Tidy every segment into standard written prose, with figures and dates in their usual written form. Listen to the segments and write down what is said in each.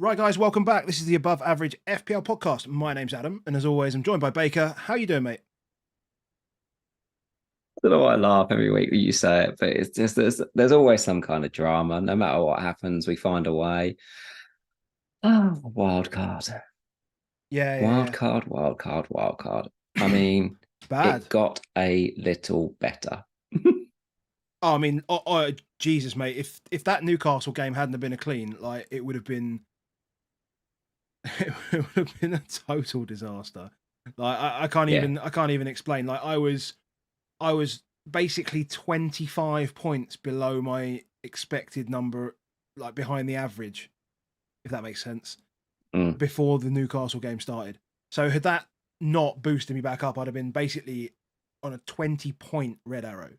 Right, guys, welcome back. This is the Above Average FPL podcast. My name's Adam, and as always, I'm joined by Baker. How you doing, mate? I don't know why I laugh every week when you say it, but it's just there's always some kind of drama. No matter what happens, we find a way. Oh, wild card. Yeah. Wild card. I mean, Bad. It got a little better. Oh, I mean, Jesus, mate. If that Newcastle game hadn't have been a clean, like it would have been a total disaster. Like I can't even explain. Like I was basically 25 points below my expected number, like behind the average, if that makes sense, before the Newcastle game started. So had that not boosted me back up, I'd have been basically on a 20-point red arrow,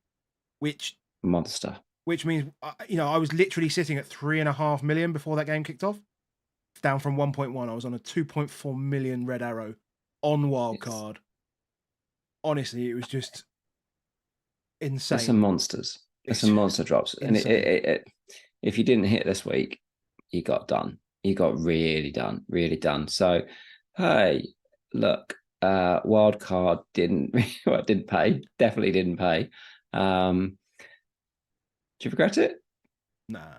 which means, I was literally sitting at 3.5 million before that game kicked off, down from 1.1. I was on a 2.4 million red arrow on wildcard. Honestly, it was just insane. There's some monsters. There's some monster drops. Insane. And if you didn't hit this week, you got done. You got really done. So, hey, look, wildcard didn't pay. Definitely didn't pay. Do you regret it? Nah.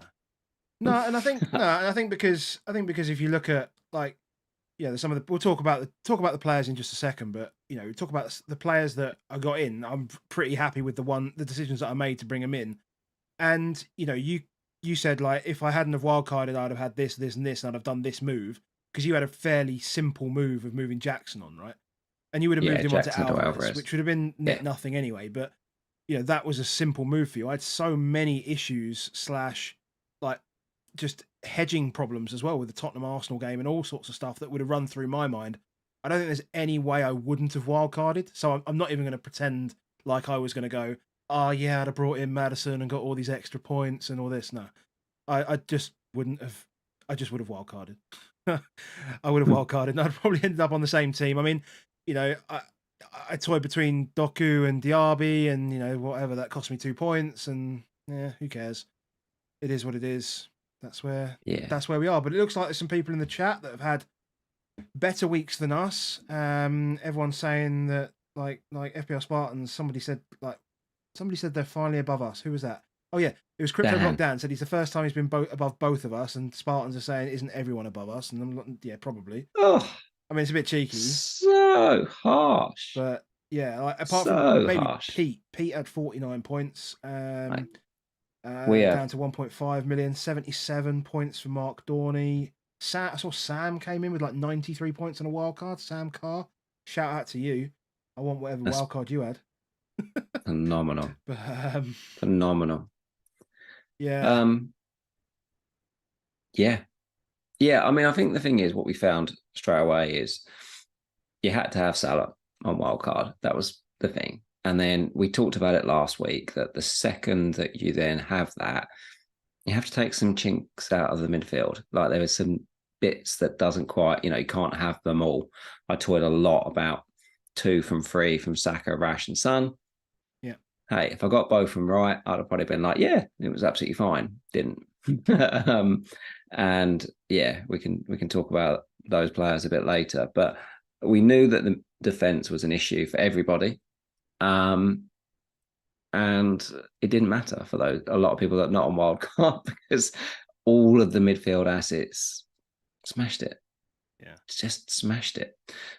No, and I think because if you look at, like, some of the, we'll talk about the players in just a second, but talk about the players that I got in. I'm pretty happy with the decisions that I made to bring them in. And you said, like, if I hadn't have wildcarded, I'd have had this, and this, and I'd have done this move, because you had a fairly simple move of moving Jackson on, right? And you would have moved him onto Alvarez, which would have been nothing anyway. But that was a simple move for you. I had so many issues / like just hedging problems as well with the Tottenham Arsenal game and all sorts of stuff that would have run through my mind. I don't think there's any way I wouldn't have wildcarded. So I'm not even going to pretend like I was going to go, oh yeah, I'd have brought in Maddison and got all these extra points and all this. No, I just wouldn't have. I just would have wildcarded. I would have wildcarded, and I'd probably ended up on the same team. I mean, I toyed between Doku and Diaby, and whatever, that cost me 2 points, and yeah, who cares? It is what it is. That's where we are. But it looks like there's some people in the chat that have had better weeks than us. Everyone's saying that like FPL Spartans. Somebody said they're finally above us. Who was that? Oh yeah, it was Crypto Block Dan. Said he's the first time he's been above both of us, and Spartans are saying, isn't everyone above us? And I'm like, yeah, probably. Oh, I mean, it's a bit cheeky. So harsh. But yeah, like, apart from maybe harsh. Pete had 49 points. Down to 1.5 million, 77 points for Mark Dorney. I saw Sam came in with like 93 points on a wild card. Sam Carr, shout out to you. I want whatever wild card you had. Phenomenal. But, phenomenal. Yeah. Yeah. I mean, I think the thing is, what we found straight away is you had to have Salah on wild card. That was the thing. And then we talked about it last week that the second that you then have that, you have to take some chinks out of the midfield. Like there was some bits that doesn't quite, you can't have them all. I toyed a lot about 2 from 3 from Saka, Rash, and Son. Yeah. Hey, if I got both of them right, I'd have probably been like, yeah, it was absolutely fine. Didn't. And yeah, we can talk about those players a bit later. But we knew that the defense was an issue for everybody. And it didn't matter for a lot of people that are not on wildcard because all of the midfield assets smashed it. Yeah. Just smashed it.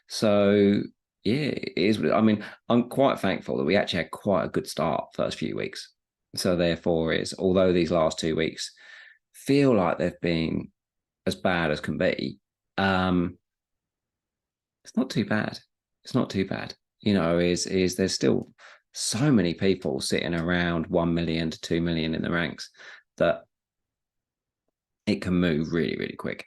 So yeah, it is. I mean, I'm quite thankful that we actually had quite a good start first few weeks. So therefore, although these last 2 weeks feel like they've been as bad as can be, it's not too bad. It's not too bad. There's still so many people sitting around 1 million to 2 million in the ranks that it can move really, really quick.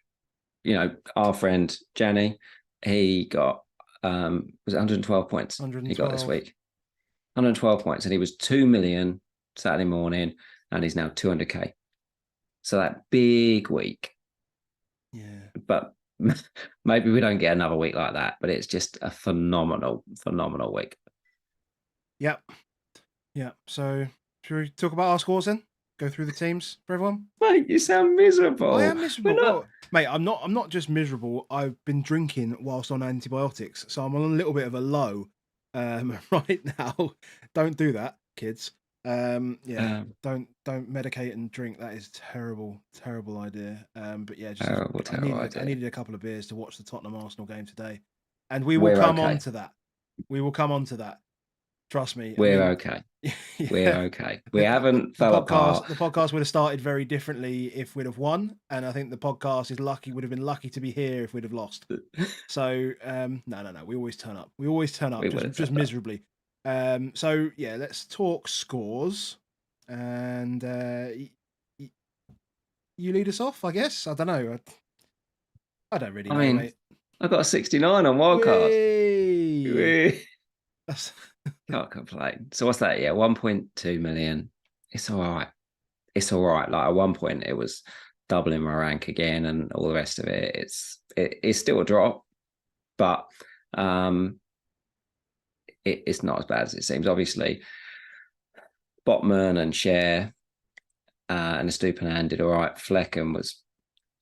Our friend Jenny, he got was it 112 points 112. he got this week. 112 points, and he was 2 million Saturday morning, and he's now 200k. So that big week. Yeah. But maybe we don't get another week like that, but it's just a phenomenal week. Yep. Yeah. So should we talk about our scores then? Go through the teams for everyone. Mate, you sound miserable. I am miserable. Well, mate, I'm not just miserable. I've been drinking whilst on antibiotics, so I'm on a little bit of a low right now. Don't do that, kids. Don't medicate and drink. That is terrible idea. But yeah, I needed a couple of beers to watch the Tottenham Arsenal game today, and we will come on to that. We will come on to that. Trust me. We're okay. Yeah. We're okay. We haven't fell apart. The podcast would have started very differently if we'd have won, and I think the podcast would have been lucky to be here if we'd have lost. So no. We always turn up. Just miserably. So yeah, let's talk scores, and you lead us off, I guess. I don't know. I don't really know, mate. I got a 69 on wildcard. Can't complain. So what's that? Yeah, 1.2 million. It's all right. Like at one point, it was doubling my rank again, and all the rest of it. It's still a drop, but it's not as bad as it seems. Obviously, Botman and Cher and Estupiñán did all right. Flecken was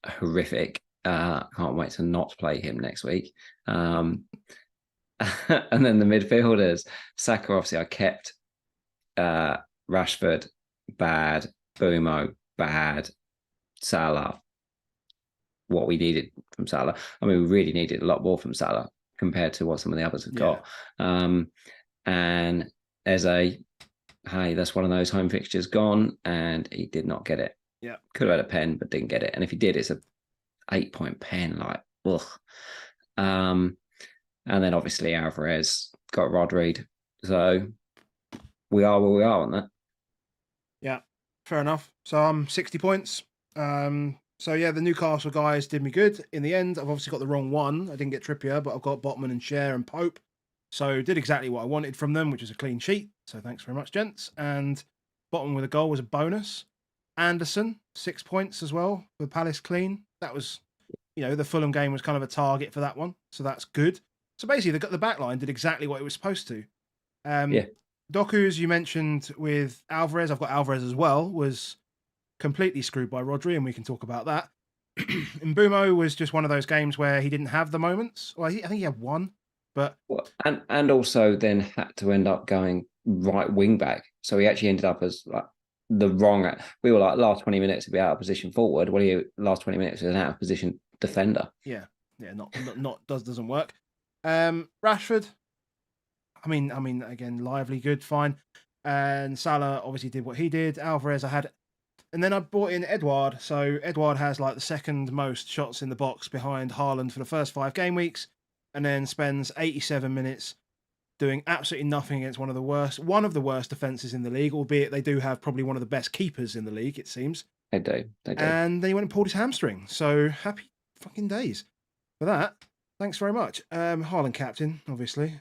horrific. Can't wait to not play him next week. And then the midfielders, Saka, obviously I kept. Rashford, bad. Bumo, bad. Salah, what we needed from Salah. I mean, we really needed a lot more from Salah compared to what some of the others have got. And Eze, hey, that's one of those home fixtures gone, and he did not get it. Yeah. Could have had a pen, but didn't get it. And if he did, it's a 8-point pen. Like, ugh. And then obviously Alvarez got Rodri. So we are where we are on that. Yeah, fair enough. So I'm 60 points. So yeah, the Newcastle guys did me good. In the end, I've obviously got the wrong one. I didn't get Trippier, but I've got Botman and Cher and Pope. So did exactly what I wanted from them, which is a clean sheet. So thanks very much, gents. And Botman with a goal was a bonus. Anderson, 6 points as well for Palace clean. That was, the Fulham game was kind of a target for that one. So that's good. So basically, the back line did exactly what it was supposed to. Doku, as you mentioned with Alvarez, I've got Alvarez as well, was completely screwed by Rodri, and we can talk about that. And Bumo was just one of those games where he didn't have the moments. Well, I think he had one, but and also then had to end up going right wing back. So he actually ended up as like the wrong. We were like last 20 minutes to be out of position forward. Well, he last 20 minutes as an out of position defender. Yeah, doesn't work. Rashford, I mean, again, lively, good, fine. And Salah obviously did what he did. Alvarez, and then I brought in Edouard. So Edouard has like the second most shots in the box behind Haaland for the first 5 game weeks, and then spends 87 minutes doing absolutely nothing against one of the worst defenses in the league, albeit they do have probably one of the best keepers in the league, it seems. They do. And then he went and pulled his hamstring. So happy fucking days for that. Thanks very much. Haaland captain, obviously.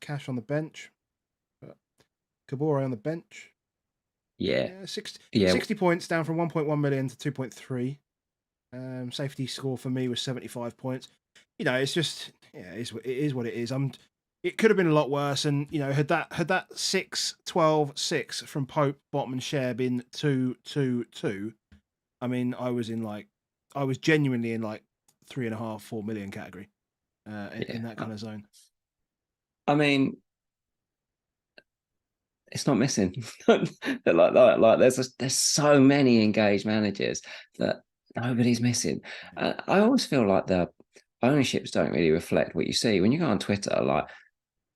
Cash on the bench. But Kabore on the bench. Yeah. 60 points down from 1.1 million to 2.3. Safety score for me was 75 points. You know, it's just it is what it is. It could have been a lot worse, and you know, had that 6-12-6 from Pope, Bottom, and Share been 2-2-2, I mean, I was genuinely in like 3.5-4 million category in that kind of zone. I mean, it's not missing. like there's so many engaged managers that nobody's missing. I always feel like the ownerships don't really reflect what you see when you go on Twitter. Like,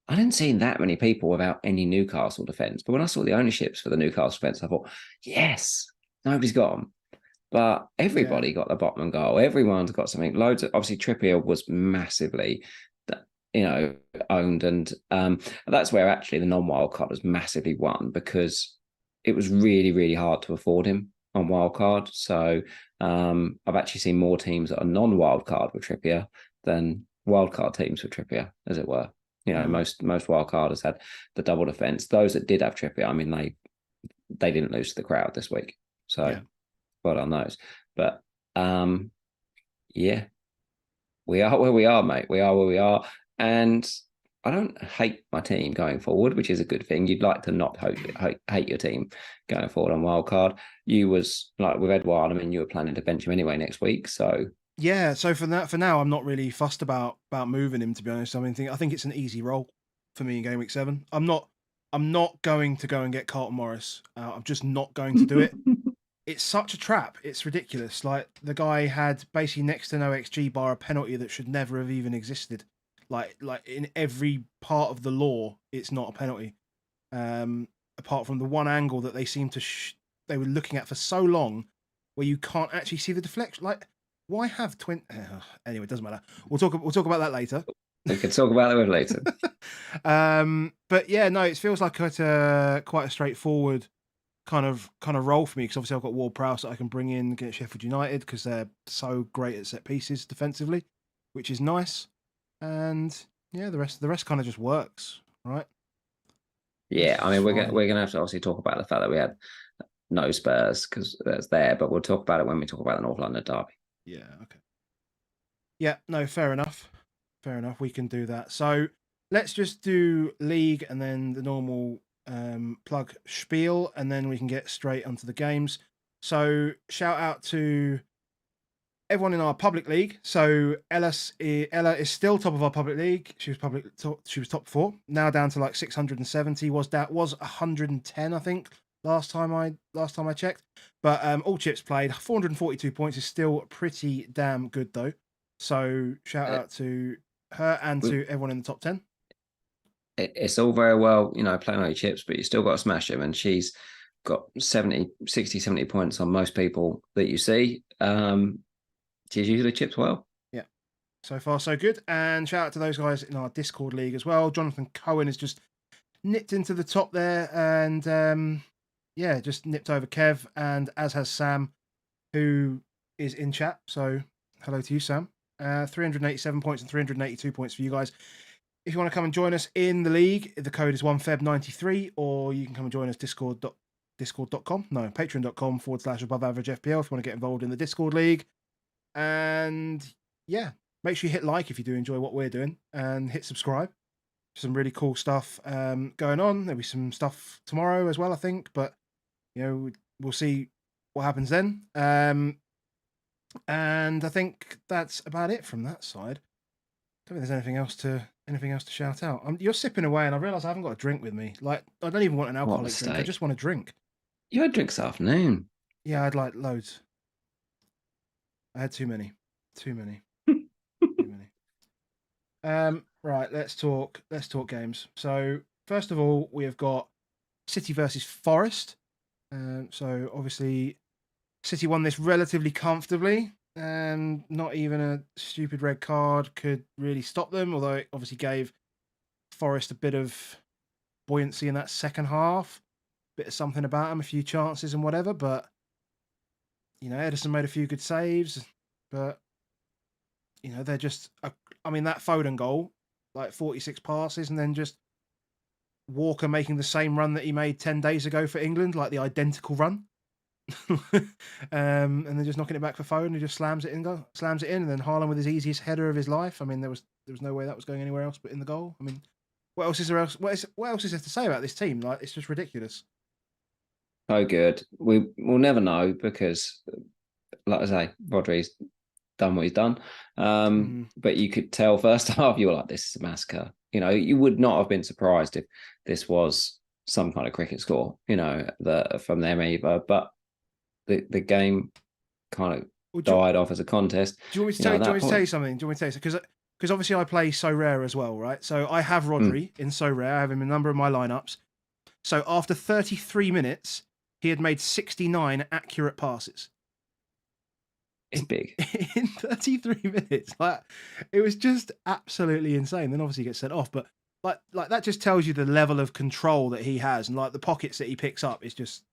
I didn't see that many people without any Newcastle defence, but when I saw the ownerships for the Newcastle defence, I thought, yes, nobody's got them. But everybody got the Botman goal. Everyone's got something. Loads of, obviously, Trippier was massively, owned, and that's where actually the non-wild card was massively won, because it was really, really hard to afford him on wild card. So I've actually seen more teams that are non-wild card with Trippier than wild card teams with Trippier, as it were. You know, most wild carders had the double defence. Those that did have Trippier, I mean, they didn't lose to the crowd this week. So well on those. But we are where we are, mate. We are where we are. And I don't hate my team going forward, which is a good thing. You'd like to not hate your team going forward on wildcard. You was like with Edouard, I mean, you were planning to bench him anyway next week. So yeah, so for now, I'm not really fussed about moving him, to be honest. I mean, I think it's an easy role for me in game week 7. I'm not going to go and get Carlton Morris. I'm just not going to do it. It's such a trap. It's ridiculous. Like, the guy had basically next to no XG bar a penalty that should never have even existed. Like in every part of the law, it's not a penalty. Apart from the one angle that they seemed to they were looking at for so long, where you can't actually see the deflection. Like, why have twin? Anyway, it doesn't matter. We'll talk about that later. We can talk about it later. But yeah, no, it feels like quite a straightforward kind of role for me, because obviously I've got Ward Prowse that I can bring in against Sheffield United because they're so great at set pieces defensively, which is nice. And yeah, the rest kind of just works, right? Yeah, I mean, we're gonna have to obviously talk about the fact that we had no Spurs, because that's there, but we'll talk about it when we talk about the North London derby. Yeah. Okay. Yeah. No. Fair enough. We can do that. So let's just do league and then the normal plug spiel, and then we can get straight onto the games. So shout out to everyone in our public league. So Ella is still top of our public league. She was top 4. Now down to like 670. Was 110, I think, last time I checked. But all chips played. 442 points is still pretty damn good though. So shout out to her and to everyone in the top 10. It's all very well, playing all your chips, but you still got to smash them. And she's got 70 points on most people that you see. She's usually chips well. Yeah. So far, so good. And shout out to those guys in our Discord league as well. Jonathan Cohen has just nipped into the top there, and just nipped over Kev, and as has Sam, who is in chat. So hello to you, Sam. 387 points and 382 points for you guys. If you want to come and join us in the league, the code is 1Feb93, or you can come and join us patreon.com, /aboveaveragefpl if you want to get involved in the Discord league. And yeah, make sure you hit like if you do enjoy what we're doing, and hit subscribe. Some really cool stuff going on. There'll be some stuff tomorrow as well, I think, but we'll see what happens then. And I think that's about it from that side. I don't think there's anything else to shout out. You're sipping away, and I realise I haven't got a drink with me. Like, I don't even want an alcoholic drink. I just want a drink. You had drinks this afternoon. Yeah, I'd like loads. I had too many. Right, let's talk games. So first of all, we have got City versus Forest. So obviously, City won this relatively comfortably, and not even a stupid red card could really stop them. Although it obviously gave Forest a bit of buoyancy in that second half, bit of something about them, a few chances and whatever. But Ederson made a few good saves, but they're just. I mean, that Foden goal, like 46 passes, and then just Walker making the same run that he made 10 days ago for England, like the identical run. and then just knocking it back for Foden, who just slams it in, and then Haaland with his easiest header of his life. I mean, there was no way that was going anywhere else but in the goal. I mean, what else is there to say about this team? Like, it's just ridiculous. So good. We'll never know because, like I say, Rodri's done what he's done. But you could tell first half you were like, this is a massacre. You know, you would not have been surprised if this was some kind of cricket score, you know, from them either. But the game kind of died off as a contest. Do you want me to tell you something? Because obviously I play So Rare as well, right? So I have Rodri in So Rare. I have him in a number of my lineups. So after 33 minutes, he had made 69 accurate passes. It's big. In 33 minutes. Like, it was just absolutely insane. Then obviously he gets sent off, but like that just tells you the level of control that he has, and like the pockets that he picks up is just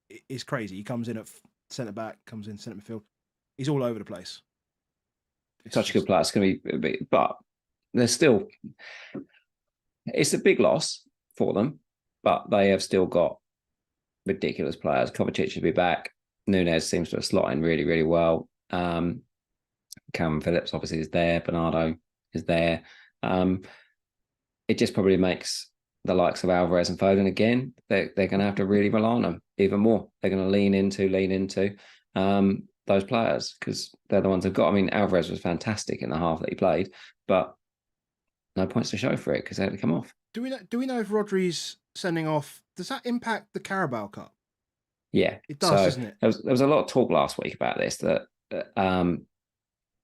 it's crazy. He comes in at centre back, comes in centre midfield. He's all over the place. Such a good player. It's going to be, but there's still, it's a big loss for them, but they have still got ridiculous players. Kovacic should be back. Nunez seems to have slotted in really, really well. Cameron Phillips obviously is there. Bernardo is there. It just probably makes the likes of Alvarez and Foden again, they're going to have to really rely on them even more. They're going to lean into those players because they're the ones they've got. I mean, Alvarez was fantastic in the half that he played, but no points to show for it because they had to come off. Do we know if Rodri's sending off, does that impact the Carabao Cup? Yeah, it does, doesn't it? There was a lot of talk last week about this,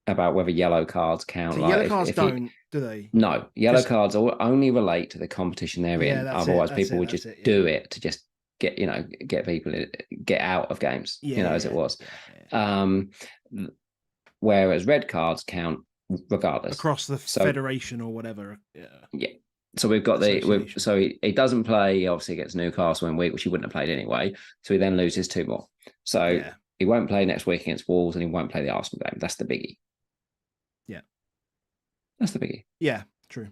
about whether yellow cards count. So like yellow cards don't, do they? No, yellow cards only relate to the competition they're in. Otherwise, people would just do it to just get people get out of games. As it was. Whereas red cards count regardless across the federation or whatever. Yeah. So we've got so he doesn't play obviously against Newcastle in week, which he wouldn't have played anyway. So he then loses 2 more. So he won't play next week against Wolves, and he won't play the Arsenal game. That's the biggie. Yeah, that's the biggie. Yeah, true.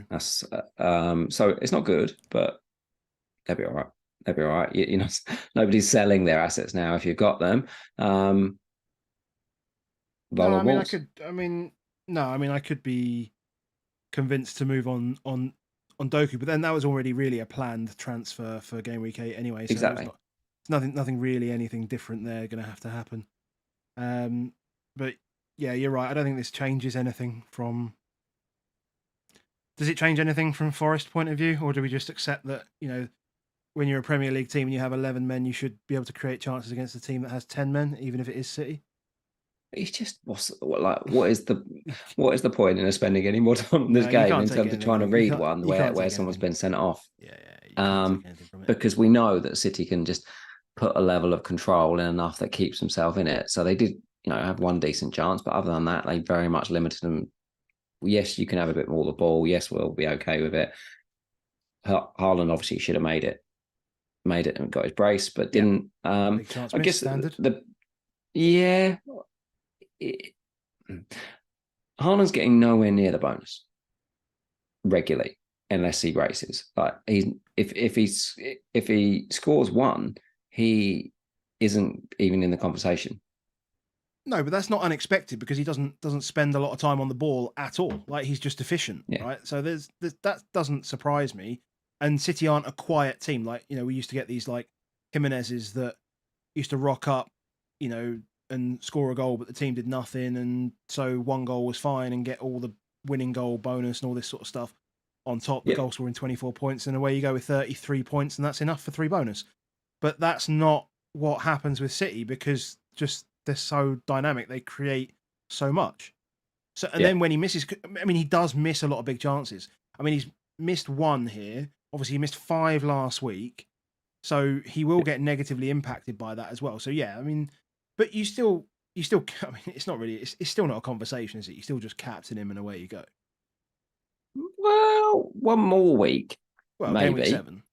That's so it's not good, but they'll be all right. They'll be all right. You know, nobody's selling their assets now if you've got them. I could be convinced to move on Doku, but then that was already really a planned transfer for game week 8 anyway. So exactly. Nothing really, anything different there going to have to happen. But yeah, you're right. I don't think this changes anything from. Does it change anything from Forest point of view, or do we just accept that, you know, when you're a Premier League team and you have 11 men, you should be able to create chances against a team that has 10 men, even if it is City? It's just what is the point in spending any more time on this game in terms of trying to read one where someone's been sent off? Because we know that City can just put a level of control in enough that keeps himself in it. So they did, have one decent chance, but other than that, they very much limited them. Yes, you can have a bit more of the ball. Yes, we'll be okay with it. Haaland obviously should have made it and got his brace, but didn't. I guess standard. Haaland's getting nowhere near the bonus regularly unless he races. Like if he scores one, he isn't even in the conversation. No, but that's not unexpected because he doesn't spend a lot of time on the ball at all. Like, he's just efficient, right? So that doesn't surprise me. And City aren't a quiet team. Like, we used to get these like Jimenez's that used to rock up, and score a goal, but the team did nothing, and so one goal was fine and get all the winning goal bonus and all this sort of stuff on top. The goal scoring 24 points, and away you go with 33 points, and that's enough for 3 bonus. But that's not what happens with City because just they're so dynamic. They create so much. So then when he misses, he does miss a lot of big chances. He's missed 1 here. Obviously, he missed 5 last week, so he will get negatively impacted by that as well. So but you still, it's not really, it's still not a conversation, is it? You still just captain him and away you go. Well, 1 more week, maybe. Game week 7.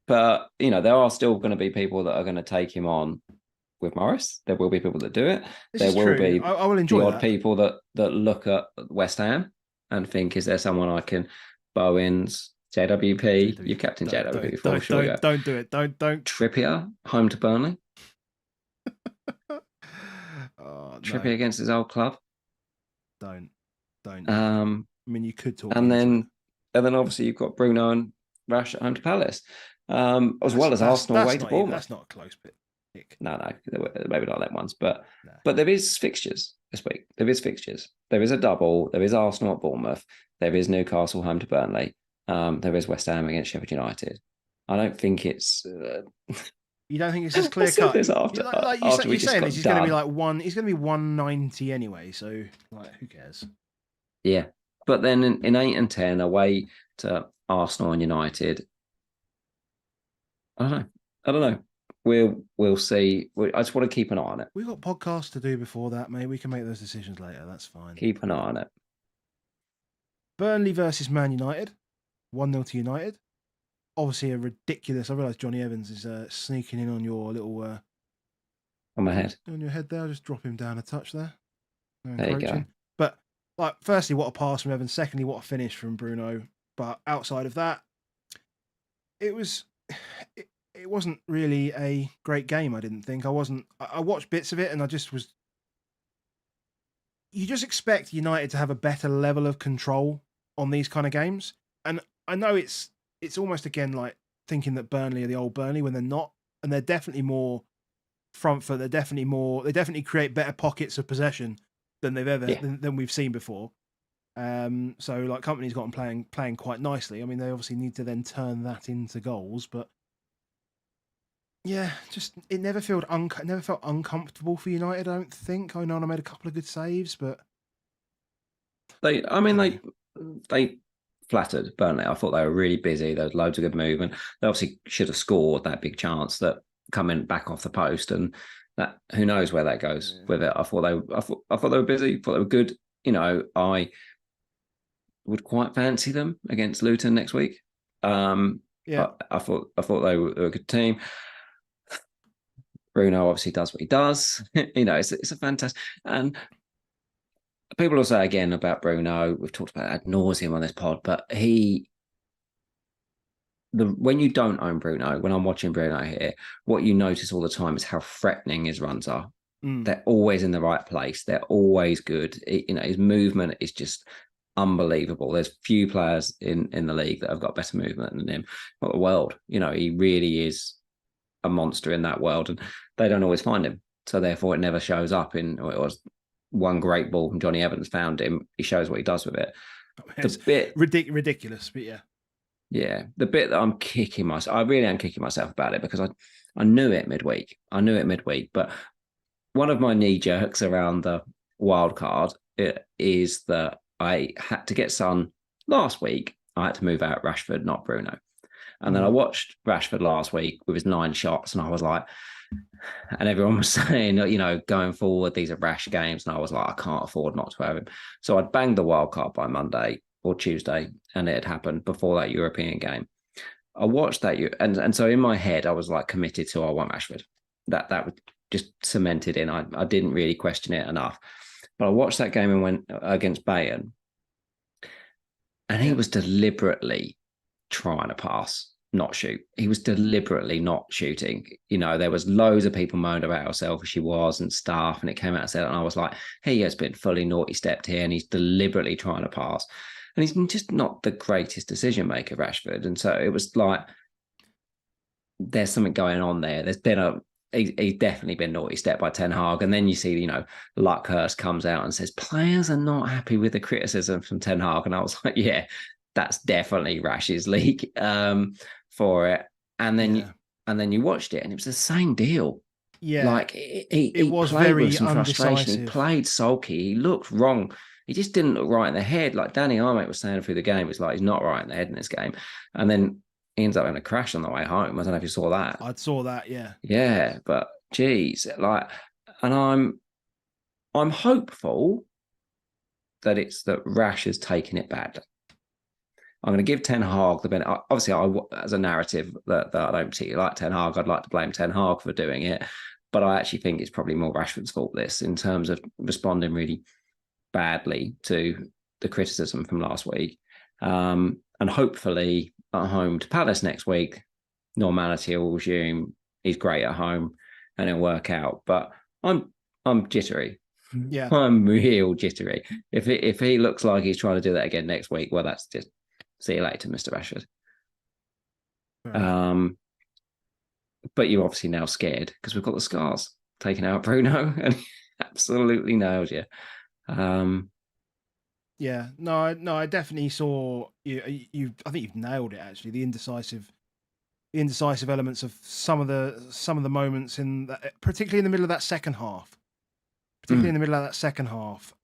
But, there are still going to be people that are going to take him on with Morris. There will be people that do it. There will be I will enjoy the odd people that look at West Ham and think, is there someone I can, Bowens, JWP, you captain JWP before, sure. Don't do it. Don't. Trippier, home to Burnley. Oh, Trippier no. against his old club. Don't. I mean, you could talk and me into then obviously you've got Bruno and Rash at home to Palace, as well as Arsenal away to Bournemouth. That's not a close pick. No, maybe not them ones, but No. there is fixtures this week. There is fixtures. There is a double. There is Arsenal at Bournemouth. There is Newcastle home to Burnley. There is West Ham against Sheffield United. I don't think it's. You don't think it's as clear cut? This after you're we just saying got he's done. going to be like one. He's going to be 190 anyway. So like, who cares? Yeah, but then in 8 and 10 away to Arsenal and United. I don't know. We'll see. I just want to keep an eye on it. We've got podcasts to do before that, mate. We can make those decisions later. That's fine. Keep an eye on it. Burnley versus Man United. 1-0 to United. Obviously a ridiculous. I realise Johnny Evans is sneaking in on your little. On my head. On your head there. I'll just drop him down a touch there. No there you go. But like, firstly, what a pass from Evans. Secondly, what a finish from Bruno. But outside of that, it wasn't really a great game, I didn't think. I watched bits of it and I just was... You just expect United to have a better level of control on these kind of games. And I know it's almost, again, like thinking that Burnley are the old Burnley when they're not. And they're definitely more front foot. They definitely create better pockets of possession than they've ever, than we've seen before. So like Company's got them playing quite nicely. I mean, they obviously need to then turn that into goals, but yeah, just it never felt uncomfortable for United. I don't think. I know I made a couple of good saves, but they flattered Burnley. I thought they were really busy. There was loads of good movement. They obviously should have scored that big chance that coming back off the post, and that who knows where that goes with it. I thought they were busy. I thought they were good. You know, I would quite fancy them against Luton next week. Yeah, I thought they were a good team. Bruno obviously does what he does. You know, it's a fantastic. And people will say again about Bruno, we've talked about it ad nauseum on this pod, but when you don't own Bruno, when I'm watching Bruno here, what you notice all the time is how threatening his runs are. They're always in the right place. They're always good. His movement is just unbelievable. There's few players in the league that have got better movement than him. Not the world. He really is a monster in that world, and they don't always find him. So therefore, it never shows up in. It was one great ball from Johnny Evans found him. He shows what he does with it. It's the bit ridiculous, but yeah. Yeah, the bit that I'm kicking myself, I really am kicking myself about it because I knew it midweek. But one of my knee jerks around the wild card is that I had to get Son last week. I had to move out Rashford, not Bruno. And then I watched Rashford last week with his 9 shots, and I was like, and everyone was saying, going forward, these are rash games. And I was like, I can't afford not to have him. So I'd banged the wild card by Monday or Tuesday, and it had happened before that European game. I watched that, and so in my head, I was like committed to I want Rashford. That was just cemented in. I didn't really question it enough. But I watched that game and went against Bayern, and he was deliberately trying to pass, not shoot. He was deliberately not shooting. There was loads of people moaned about how selfish he was and stuff, and it came out and said, and I was like, he has been fully naughty stepped here, and he's deliberately trying to pass. And he's just not the greatest decision maker, Rashford. And so it was like, there's something going on there. There's been he's definitely been naughty stepped by Ten Hag. And then you see, Luckhurst comes out and says, players are not happy with the criticism from Ten Hag. And I was like, yeah, that's definitely Rash's league for it. And then you watched it, and it was the same deal. Yeah, like he was played very with some frustration. undecisive. He played sulky. He looked wrong. He just didn't look right in the head. Like Danny Armate was saying through the game, it's like he's not right in the head in this game. And then he ends up having a crash on the way home. I don't know if you saw that. I saw that, yeah. Yeah, but geez, and I'm hopeful that it's that Rash has taken it badly. I'm going to give Ten Hag the benefit. Obviously, as a narrative that I don't particularly like Ten Hag, I'd like to blame Ten Hag for doing it. But I actually think it's probably more Rashford's fault, this, in terms of responding really badly to the criticism from last week. And hopefully at home to Palace next week, normality will resume. He's great at home. and it'll work out. But I'm jittery. Yeah, I'm real jittery. If he looks like he's trying to do that again next week, well, that's just see you later, Mr. Rashford. But you're obviously now scared because we've got the scars taken out Bruno, and he absolutely nailed you. Yeah, no, I definitely saw you. I think you've nailed it. Actually, the indecisive elements of some of the moments in that, particularly in the middle of that second half.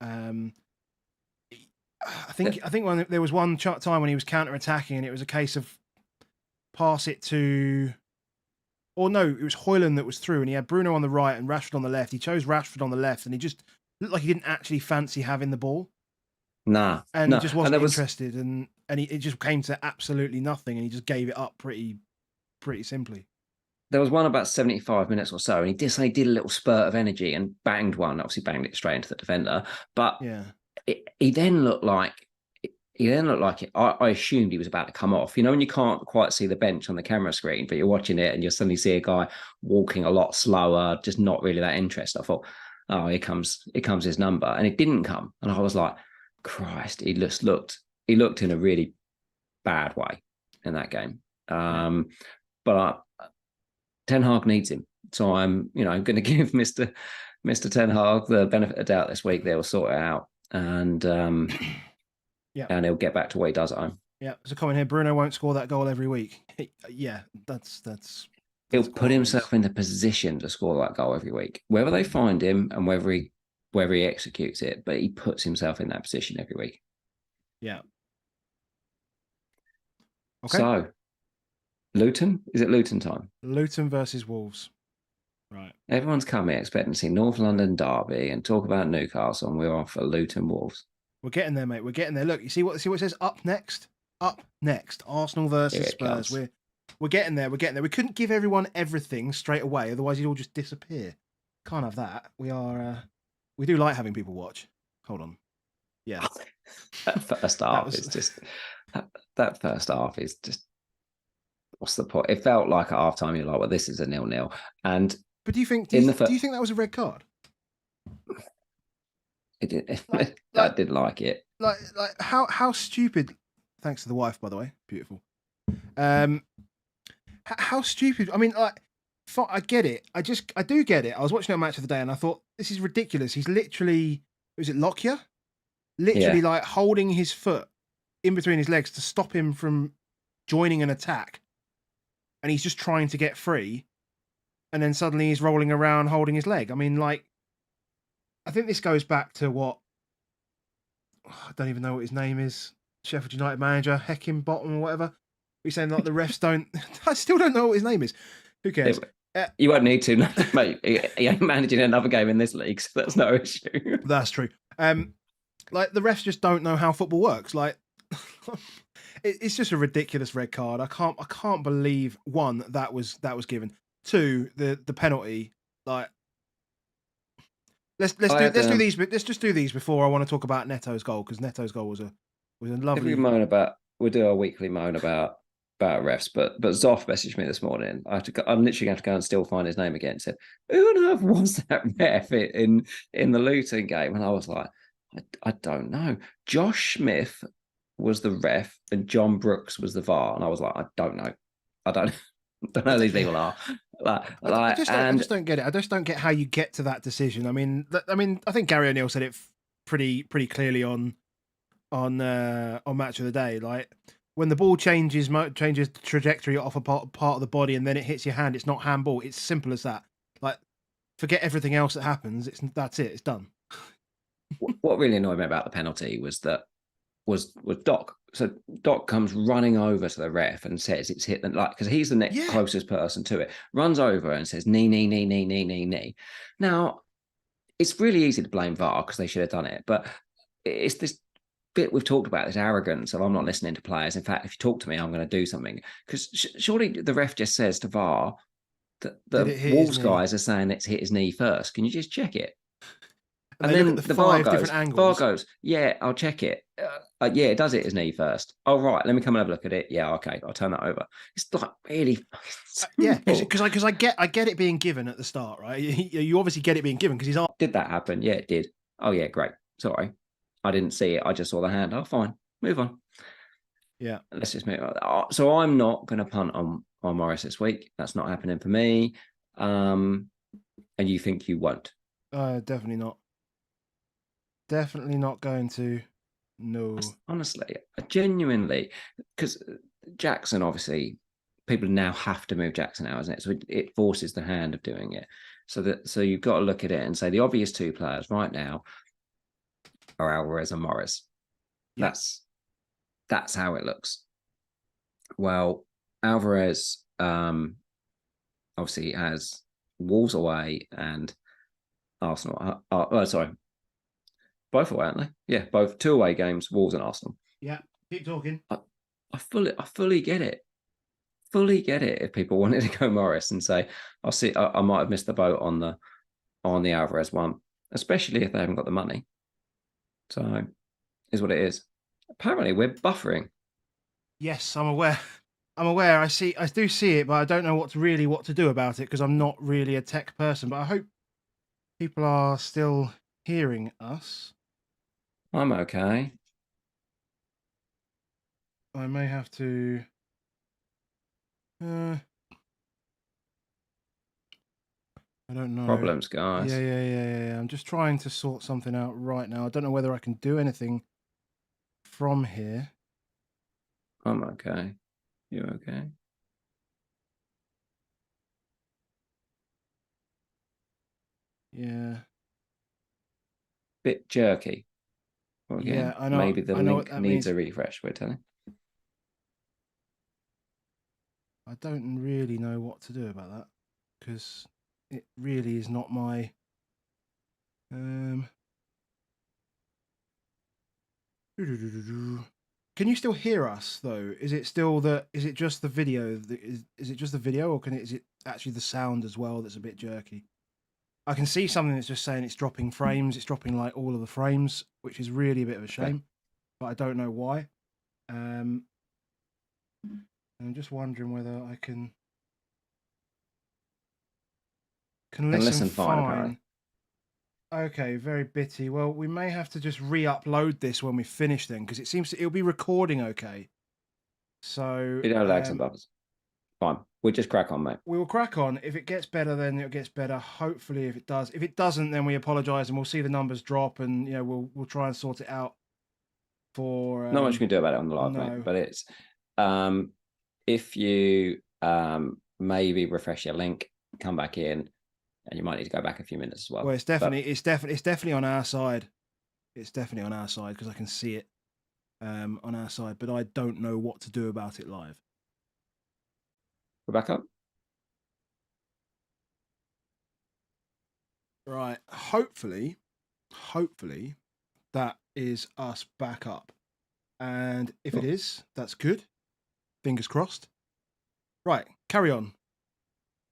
I think when there was one time when he was counter attacking, and it was a case of pass it to, or no, it was Højlund that was through, and he had Bruno on the right and Rashford on the left. He chose Rashford on the left, and he just looked like he didn't actually fancy having the ball. And he just wasn't interested, and it just came to absolutely nothing, and he just gave it up pretty simply. There was one about 75 minutes or so, and he did a little spurt of energy and banged one. Obviously, banged it straight into the defender. But yeah, he then looked like it. I assumed he was about to come off. You know, when you can't quite see the bench on the camera screen, but you're watching it and you suddenly see a guy walking a lot slower, just not really that interested. I thought, oh, here comes his number, and it didn't come. And I was like, Christ, he looked in a really bad way in that game. But Ten Hag needs him, so I'm going to give Mr. Ten Hag the benefit of the doubt this week. They'll sort it out, and and he'll get back to what he does at home. Yeah, there's a comment here. Bruno won't score that goal every week. Yeah, that's he'll put himself in the position to score that goal every week, whether they find him and whether he executes it. But he puts himself in that position every week. Yeah. Okay. So, Luton? Is it Luton time? Luton versus Wolves. Right. Everyone's coming expecting to see North London derby and talk about Newcastle, and we're off for Luton Wolves. We're getting there, mate. We're getting there. Look, you see what it says? Up next. Up next. Arsenal versus Spurs. We're getting there. We're getting there. We couldn't give everyone everything straight away, otherwise you'd all just disappear. Can't have that. We do like having people watch. Hold on. Yeah. That first half is just. That first half is just. What's the point? It felt like at halftime you're like, well, this is a 0-0. But do you think that was a red card? It did. I didn't like it. Like how stupid. Thanks to the wife, by the way. Beautiful. How stupid. I mean, like, I get it. I do get it. I was watching a match of the day, and I thought this is ridiculous. He's literally, was it Lockyer? Literally, like holding his foot in between his legs to stop him from joining an attack. And he's just trying to get free, and then suddenly he's rolling around holding his leg. I mean, like, I think this goes back to what, I don't even know what his name is, Sheffield United manager, Heckin Bottom or whatever. He's saying like the refs don't. I still don't know what his name is. Who cares? You won't need to, mate. He ain't managing another game in this league, so that's no issue. That's true. Like the refs just don't know how football works. Like. It's just a ridiculous red card. I can't believe, one, that was given. Two, the penalty. Like, let's just do these before I want to talk about Neto's goal, because Neto's goal was a lovely. We'll do our weekly moan about refs, but Zoff messaged me this morning. I'm literally going to have to go and still find his name again. He said, who on earth was that ref in the Luton game? And I was like, I don't know. Josh Smith was the ref and John Brooks was the VAR, and I was like, I don't know who these people are. I just don't get it. I just don't get how you get to that decision. I mean, I think Gary O'Neill said it pretty clearly on Match of the Day. Like, when the ball changes trajectory off a part of the body and then it hits your hand, it's not handball. It's simple as that. Like, forget everything else that happens. That's it. It's done. What really annoyed me about the penalty was Doc. So Doc comes running over to the ref and says it's hit, like, because he's the next closest person to it, runs over and says knee. Now, it's really easy to blame VAR because they should have done it, but it's this bit we've talked about, this arrogance of I'm not listening to players. In fact, if you talk to me, I'm going to do something. Because surely the ref just says to VAR that the Wolves guys are saying it's hit his knee first. Can you just check it? And they then look at the VAR 5 goes, different angles. VAR goes, yeah, I'll check it. Yeah, it does it his knee first. Oh, right, let me come and have a look at it. Yeah, okay, I'll turn that over. It's like really yeah, because I get it being given at the start, right? You obviously get it being given because he's on. Did that happen? Yeah, it did. Oh, yeah, great. Sorry. I didn't see it. I just saw the hand. Oh, fine. Move on. Yeah. Let's just move on. So I'm not going to punt on Morris this week. That's not happening for me. And you think you won't? Definitely not. Definitely not going to. No. Honestly, genuinely, because Jackson, obviously, people now have to move Jackson out, isn't it? So it forces the hand of doing it. So you've got to look at it and say the obvious 2 players right now are Alvarez and Morris. Yeah. That's how it looks. Well, Alvarez obviously has Wolves away and Arsenal. Sorry, both away, aren't they? Yeah, both 2 away games, Wolves and Arsenal. Yeah, keep talking. I fully get it. Fully get it if people wanted to go Morris and say, I'll see, I might have missed the boat on the Alvarez one, especially if they haven't got the money. So is what it is. Apparently we're buffering. Yes, I'm aware. I do see it, but I don't know what to do about it because I'm not really a tech person. But I hope people are still hearing us. I'm okay. I may have to. I don't know. Problems, guys. Yeah. I'm just trying to sort something out right now. I don't know whether I can do anything from here. I'm okay. You okay? Yeah. Bit jerky. Well, again, yeah, I know. Maybe the I know link needs a refresh, we're telling. I don't really know what to do about that because it really is not my. Can you still hear us though? Is it still Is it just the video? Is it just the video, or is it actually the sound as well that's a bit jerky? I can see something that's just saying it's dropping frames. It's dropping like all of the frames, which is really a bit of a shame, but I don't know why. I'm just wondering whether I can listen fine. Okay, very bitty. Well, we may have to just re-upload this when we finish then, because it'll be recording okay. So Video lags and buffers. Fine. We'll just crack on, mate. We will crack on. If it gets better, then it gets better. Hopefully, if it does. If it doesn't, then we apologise and we'll see the numbers drop, and we'll try and sort it out. For not much you can do about it on the live, mate. But it's if you maybe refresh your link, come back in, and you might need to go back a few minutes as well. Well, it's definitely on our side. It's definitely on our side because I can see it on our side, but I don't know what to do about it live. We're back up. Right. Hopefully that is us back up. And if it is, that's good. Fingers crossed. Right, carry on.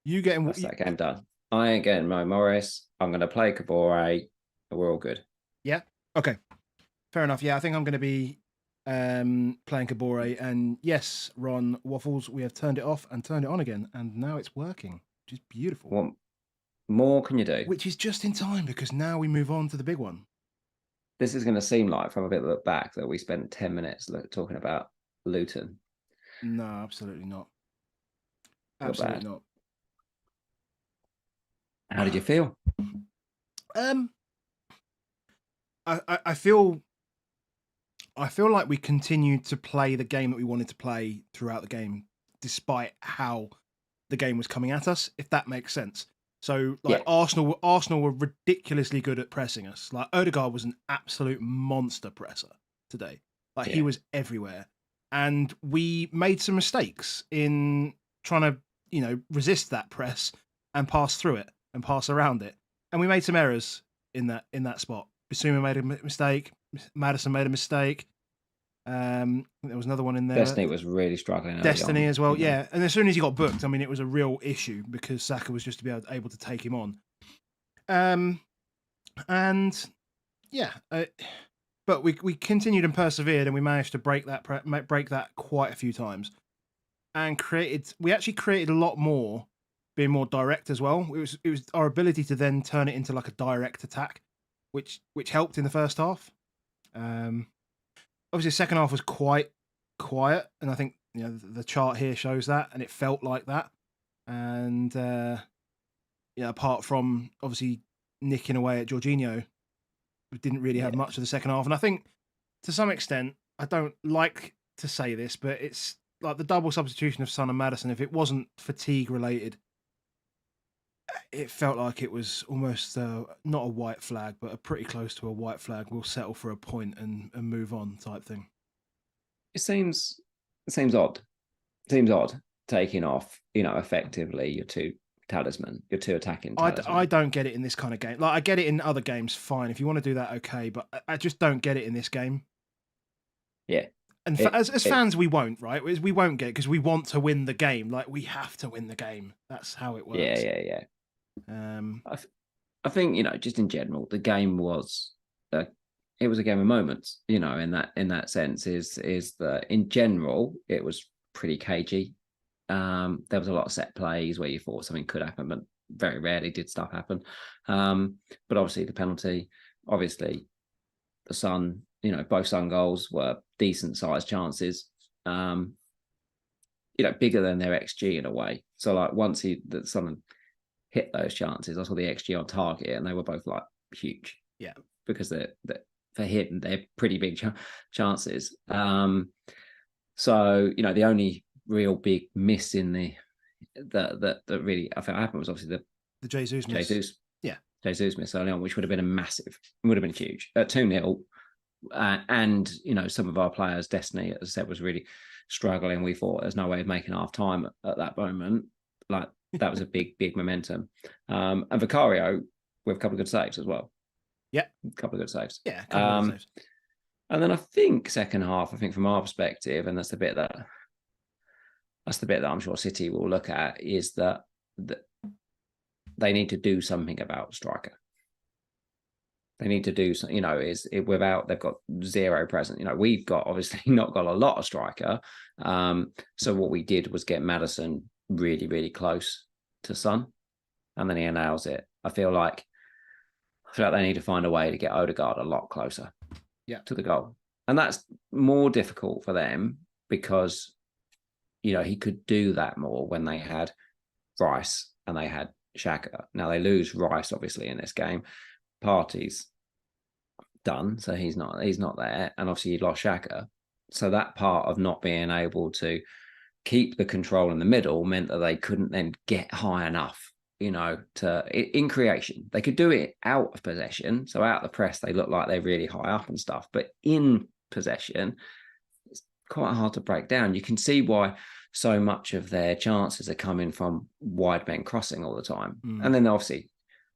You getting That's that game done. I ain't getting Mo Morris. I'm going to play Kabore. We're all good. Yeah. Okay. Fair enough. Yeah, I think I'm going to be playing Kabore. And yes, Ron Waffles, we have turned it off and turned it on again, and now it's working, which is beautiful. What more can you do? Which is just in time because now we move on to the big one. This is going to seem like, from a bit of look back, that we spent 10 minutes talking about Luton. No, absolutely not. Absolutely not. How did you feel? I feel like we continued to play the game that we wanted to play throughout the game, despite how the game was coming at us, if that makes sense. So, like, yeah. Arsenal were ridiculously good at pressing us. Like, Odegaard was an absolute monster presser today. Like, he was everywhere. And we made some mistakes in trying to, resist that press and pass through it and pass around it. And we made some errors in that spot. Bissouma made a mistake. Maddison made a mistake. There was another one in there. Destiny was really struggling. Destiny as well, yeah. And as soon as he got booked, I mean, it was a real issue because Saka was just able to take him on. And Yeah, but we continued and persevered, and we managed to break that quite a few times, and we actually created a lot more, being more direct as well. It was our ability to then turn it into like a direct attack, which helped in the first half. Obviously, the second half was quite quiet, and I think the chart here shows that, and it felt like that. And apart from obviously nicking away at Jorginho, we didn't really have much of the second half. And I think to some extent, I don't like to say this, but it's like the double substitution of Son and Maddison. If it wasn't fatigue related, it felt like it was almost not a white flag, but a pretty close to a white flag. We'll settle for a point and move on type thing. It seems odd. It seems odd taking off, effectively your two talisman, your two attacking talisman. I don't get it in this kind of game. Like, I get it in other games, fine. If you want to do that, okay. But I just don't get it in this game. Yeah. And as fans, we won't, right? We won't get it because we want to win the game. Like, we have to win the game. That's how it works. Yeah. I think, just in general, the game was it was a game of moments, in that sense, is that in general it was pretty cagey. There was a lot of set plays where you thought something could happen, but very rarely did stuff happen. But obviously the penalty, obviously the Son, both Son goals were decent sized chances, bigger than their XG in a way. So like once the Son hit those chances, I saw the XG on target and they were both like huge. Yeah. Because they're for him, they're pretty big chances. So, the only real big miss in that really I think happened was obviously the Jesus miss. Jesus miss early on, which would have been would have been huge at 2-0. And some of our players' destiny, as I said, was really struggling. We thought there's no way of making half time at that moment. Like that was a big momentum. And Vicario with a couple of good saves as well. Yeah, a couple of good saves. Yeah, a couple of good saves. And then I think second half, from our perspective, and that's the bit that I'm sure City will look at, is that they need to do something about striker. They need to do something, they've got zero presence. We've got obviously not got a lot of striker. So what we did was get Maddison really, really close to Son, and then he nails it. I feel like they need to find a way to get Odegaard a lot closer to the goal. And that's more difficult for them because, he could do that more when they had Rice and they had Xhaka. Now they lose Rice, obviously, in this game. Partey's done, so he's not there. And obviously you lost Xhaka. So that part of not being able to keep the control in the middle meant that they couldn't then get high enough, in creation. They could do it out of possession. So out of the press, they look like they're really high up and stuff. But in possession, it's quite hard to break down. You can see why so much of their chances are coming from wide men crossing all the time. And then obviously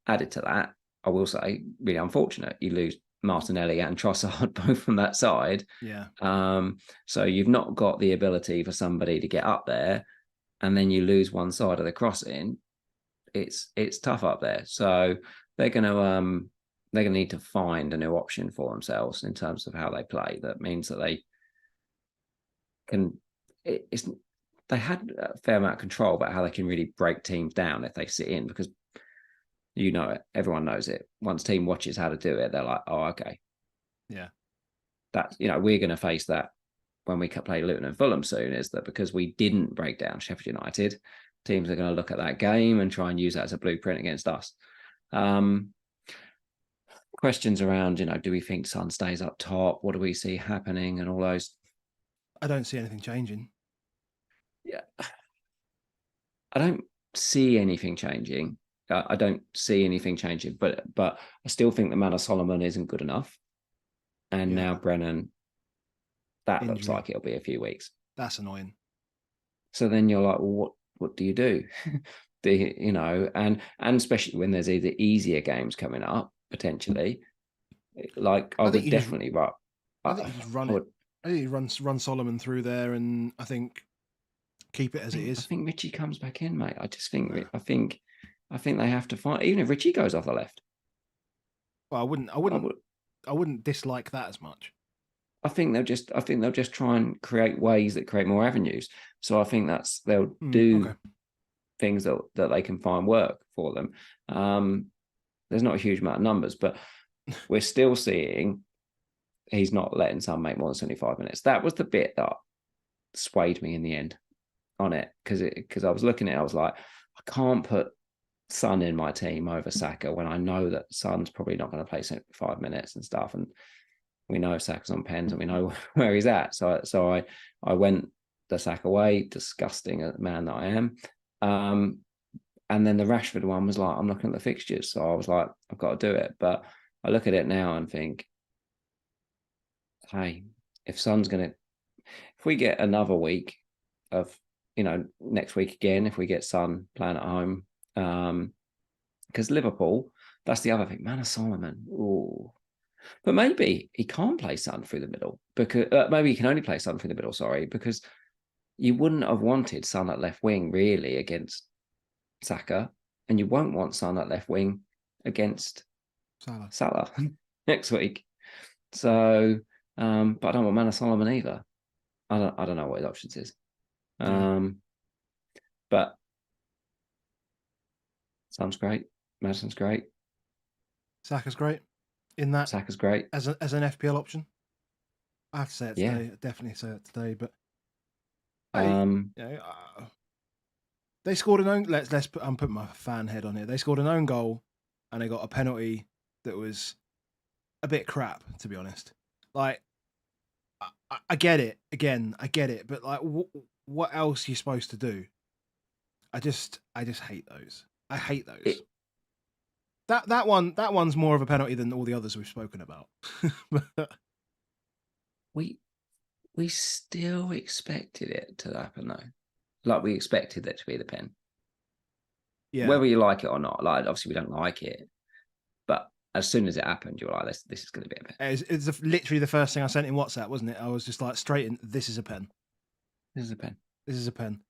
added to that, I will say, really unfortunate. You lose Martinelli and Trossard both from that side. Yeah. So you've not got the ability for somebody to get up there, and then you lose one side of the crossing. It's tough up there. So they're gonna need to find a new option for themselves in terms of how they play. That means that they can. They had a fair amount of control about how they can really break teams down if they sit in, because everyone knows it. Once team watches how to do it, they're like, oh, okay. Yeah. That, we're going to face that when we play Luton and Fulham soon, is that because we didn't break down Sheffield United, teams are going to look at that game and try and use that as a blueprint against us. Questions around, do we think Son stays up top? What do we see happening and all those? I don't see anything changing. Yeah. I don't see anything changing. I don't see anything changing, but I still think the Manor Solomon isn't good enough. And now Brennan, that looks like it'll be a few weeks. That's annoying. So then you're like, well, what do you do? And especially when there's either easier games coming up, potentially, like I would definitely run. I think he's run it. I think he run Solomon through there, and I think keep it as it is. I think Richie comes back in, mate. I just think I think they have to find, even if Richie goes off the left. Well, I wouldn't dislike that as much. I think they'll just try and create ways that create more avenues. So I think they'll do things that they can find work for them. There's not a huge amount of numbers, but we're still seeing he's not letting Son make more than 75 minutes. That was the bit that swayed me in the end on it, because I was looking at it, I was like, I can't put Son in my team over Saka when I know that Son's probably not going to play 75 minutes and stuff, and we know Saka's on pens and we know where he's at. So I went the Saka way, disgusting man that I am. And then the Rashford one was like, I'm looking at the fixtures, so I was like, I've got to do it. But I look at it now and think, hey, if we get another week of, next week again, if we get Son playing at home, because Liverpool, that's the other thing, Manor Solomon. Ooh. But maybe he can't play Son through the middle, because maybe he can only play Son through the middle, because you wouldn't have wanted Son at left wing really against Saka, and you won't want Son at left wing against Salah next week. So, but I don't want Manor Solomon either. I don't know what his options is. But Son's great. Madison's great. Saka's great. Saka's great as an FPL option. I have to say it today. Yeah. Definitely say it today. But they scored an own. I'm putting my fan head on here. They scored an own goal, and they got a penalty that was a bit crap, to be honest. Like, I get it. Again, I get it. But like, what else are you supposed to do? I just hate those. I hate those. That one's more of a penalty than all the others we've spoken about. we still expected it to happen though. Like, we expected it to be the pen. Yeah. Whether you like it or not, like, obviously we don't like it, but as soon as it happened, you were like, this is going to be a pen. It's literally the first thing I sent in WhatsApp, wasn't it? I was just like, straight in, this is a pen. This is a pen. This is a pen.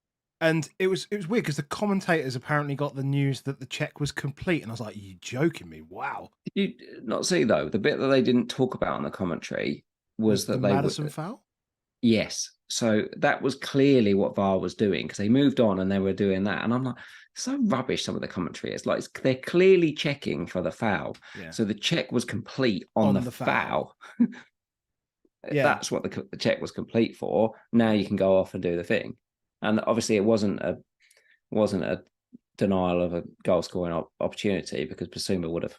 And it was weird because the commentators apparently got the news that the check was complete, and I was like, "You joking me? Wow!" Did you not see though? The bit that they didn't talk about in the commentary was that the Maddison foul. Yes, so that was clearly what VAR was doing, because they moved on and they were doing that, and I'm like, so rubbish. Some of the commentary is like, they're clearly checking for the foul. Yeah. So the check was complete on the foul. Yeah, that's what the check was complete for. Now you can go off and do the thing. And obviously, it wasn't a denial of a goal scoring opportunity, because Basuma would have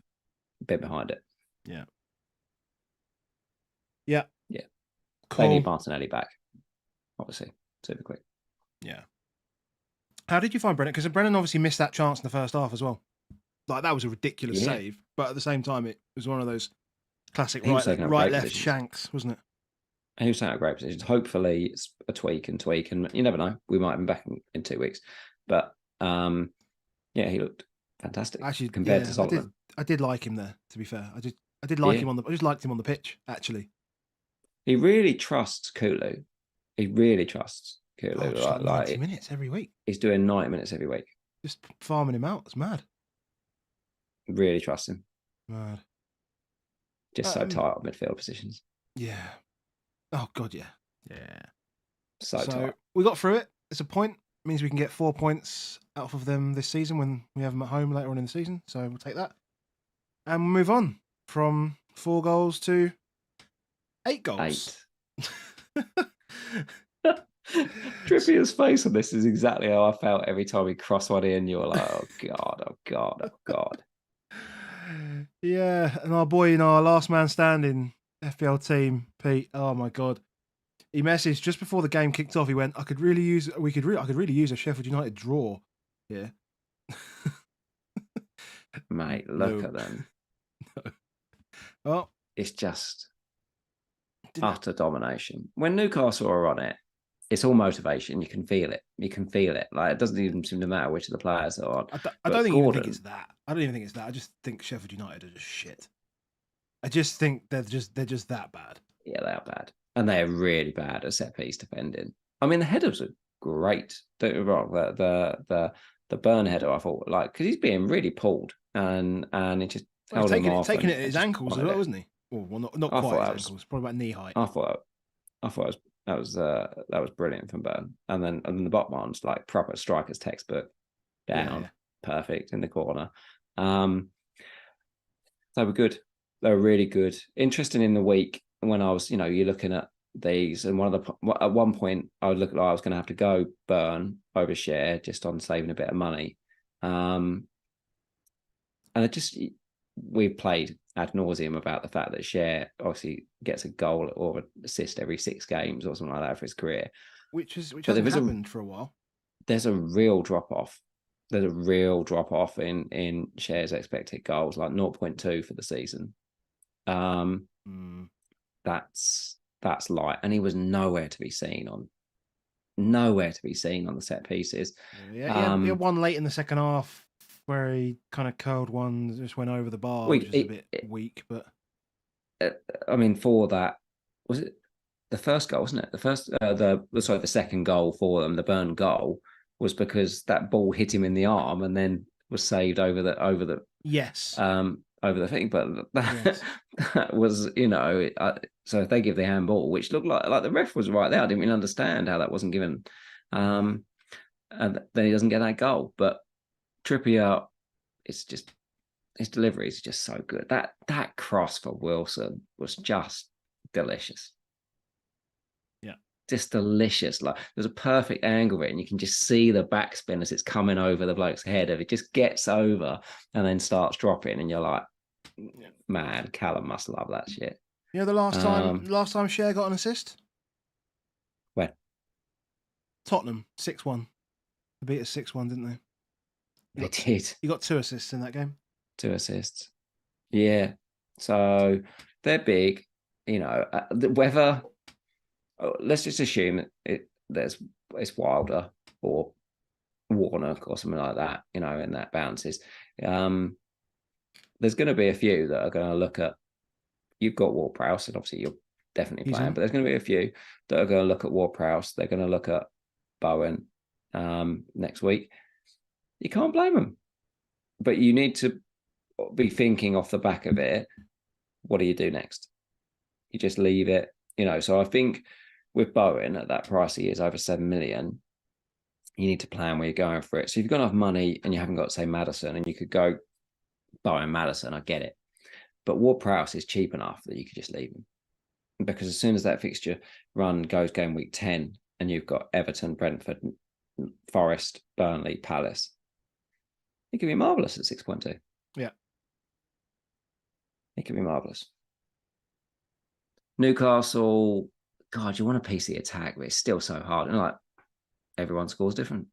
been behind it. Yeah. Cool. They need Martinelli back, obviously, super quick. Yeah. How did you find Brennan? Because Brennan obviously missed that chance in the first half as well. Like, that was a ridiculous save, but at the same time, it was one of those classic right left shanks, wasn't it? He was taking great positions. Hopefully, it's a tweak, and you never know. We might have been back in 2 weeks, but he looked fantastic. Actually, compared to Solomon. I did like him there. To be fair, I did like him I just liked him on the pitch. Actually, he really trusts Kulu. He really trusts Kulu. Like 90 minutes every week. He's doing 90 minutes every week. Just farming him out. It's mad. Really trust him. Mad. Just so tight on midfield positions. Yeah. Oh God, yeah. Yeah. So tight. We got through it. It's a point. It means we can get 4 points out of them this season when we have them at home later on in the season. So we'll take that. And we'll move on from 4 goals to 8 goals. 8. Trippier's face on this is exactly how I felt every time he crossed one in. You were like, oh God, oh God, oh God. Yeah, and our boy, our last man standing FPL team, Pete. Oh my God, he messaged just before the game kicked off. He went, I could really use a Sheffield United draw. Yeah, mate, look at them. No. Well, it's just utter domination. When Newcastle are on it, it's all motivation. You can feel it. Like, it doesn't even seem to matter which of the players are on. I don't even think it's that. I just think Sheffield United are just shit. I just think they're just that bad. Yeah, they are bad, and they are really bad at set piece defending. I mean, the headers are great. Don't get me wrong. The Burn header, I thought, like, because he's being really pulled, and he just held him off, taking it at his ankles as well, wasn't he? well, not I quite thought his ankles, probably about knee height. I thought that was brilliant from Burn. And then the bottom one's like proper striker's textbook, down, perfect in the corner. They were good. They were really good. Interesting in the week when I was, you're looking at these, and at one point I would look like I was going to have to go Burn over Share just on saving a bit of money. And we played ad nauseum about the fact that Share obviously gets a goal or an assist every 6 games or something like that for his career, which hasn't happened for a while. There's a real drop off. There's a real drop off in Share's expected goals, like 0.2 for the season. That's light, and he was nowhere to be seen on the set pieces. Yeah, he had one late in the second half where he kind of curled one, just went over the bar, which is a bit weak. But I mean, for that, was it the first goal? Wasn't it the second goal for them? The Burn goal was because that ball hit him in the arm and then was saved over the yes. Over the thing, but that was, so if they give the handball, which looked like the ref was right there, I didn't really understand how that wasn't given, and then he doesn't get that goal. But Trippier, it's just his delivery is just so good. That cross for Wilson was just delicious. Yeah, just delicious. Like there's a perfect angle of it, and you can just see the backspin as it's coming over the bloke's head. If it just gets over and then starts dropping, and you're like, man, Callum must love that shit. The last time Share got an assist? When? Tottenham, 6-1. They beat us 6-1, didn't they? They did. You got 2 assists in that game. 2 assists. Yeah. So they're big. Whether let's just assume it's Wilder or Warner or something like that, in that bounces. There's going to be a few that are going to look at. You've got Ward-Prowse, and obviously you're definitely playing, but there's going to be a few that are going to look at Ward-Prowse. They're going to look at Bowen next week. You can't blame them, but you need to be thinking off the back of it. What do you do next? You just leave it, So I think with Bowen at that price he is over 7 million. You need to plan where you're going for it. So if you've got enough money and you haven't got, say, Maddison, and you could go Bowen, Maddison, I get it. But Ward-Prowse is cheap enough that you could just leave him. Because as soon as that fixture run goes game week 10 and you've got Everton, Brentford, Forest, Burnley, Palace, it could be marvellous at 6.2. Yeah. It could be marvellous. Newcastle, God, you want to piece the attack, but it's still so hard. And everyone scores different.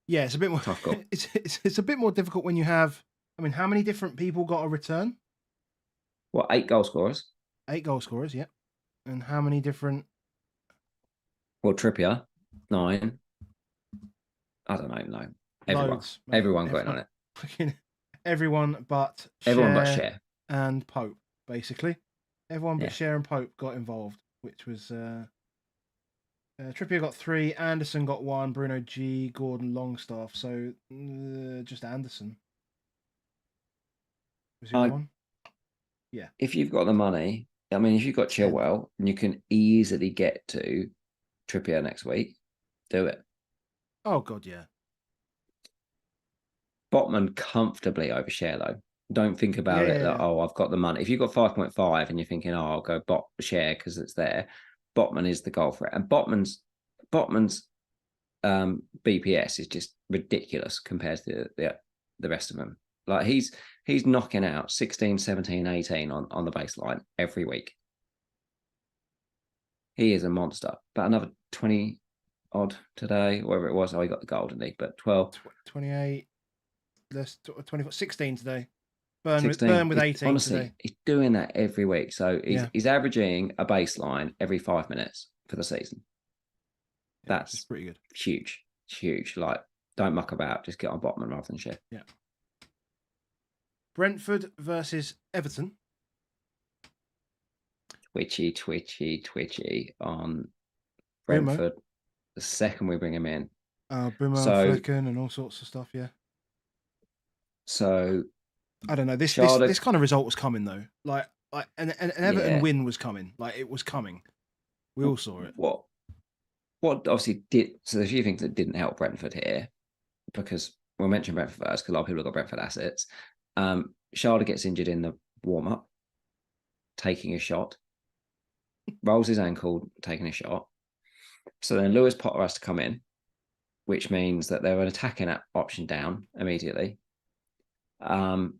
Yeah, it's a bit more tough goal. It's a bit more difficult when you have. I mean, how many different people got a return? What, 8 goal scorers? 8 goal scorers, yeah. And how many different? Well, Trippier, 9. I don't know. Everyone going on it. Everyone but Share and Pope, basically. Everyone but Share and Pope got involved, which was. Trippier got 3, Anderson got 1, Bruno G, Gordon, Longstaff. So just Anderson. Was the other one? Yeah. If you've got the money, I mean, if you've got Chilwell and you can easily get to Trippier next week, do it. Oh, God, yeah. Botman comfortably over Share, though. Don't think about it that, I've got the money. If you've got 5.5 and you're thinking, I'll go Share because it's there, Botman is the goal for it. And Botman's BPS is just ridiculous compared to the rest of them. Like he's knocking out 16, 17, 18 on the baseline every week. He is a monster. But another 20 odd today, whatever it was. Oh, he got the goal, didn't he? But 12. 28. That's 24. 16 today. Burn with 18 honestly, today. He's doing that every week. So he's averaging a baseline every 5 minutes for the season. That's pretty good. Huge. Like, don't muck about. Just get on Botman rather than Sheff. Yeah. Brentford versus Everton. Twitchy on Brentford. The second we bring him in. Boomer, Flecken and all sorts of stuff, yeah. So I don't know. This Charlotte, this kind of result was coming though. Like an Everton win was coming. Like it was coming. We all saw it. What obviously did, so there's a few things that didn't help Brentford here, because we'll mention Brentford first because a lot of people have got Brentford assets. Charlotte gets injured in the warm up, taking a shot, rolls his ankle, taking a shot. So then Lewis Potter has to come in, which means that they're an attacking option down immediately. And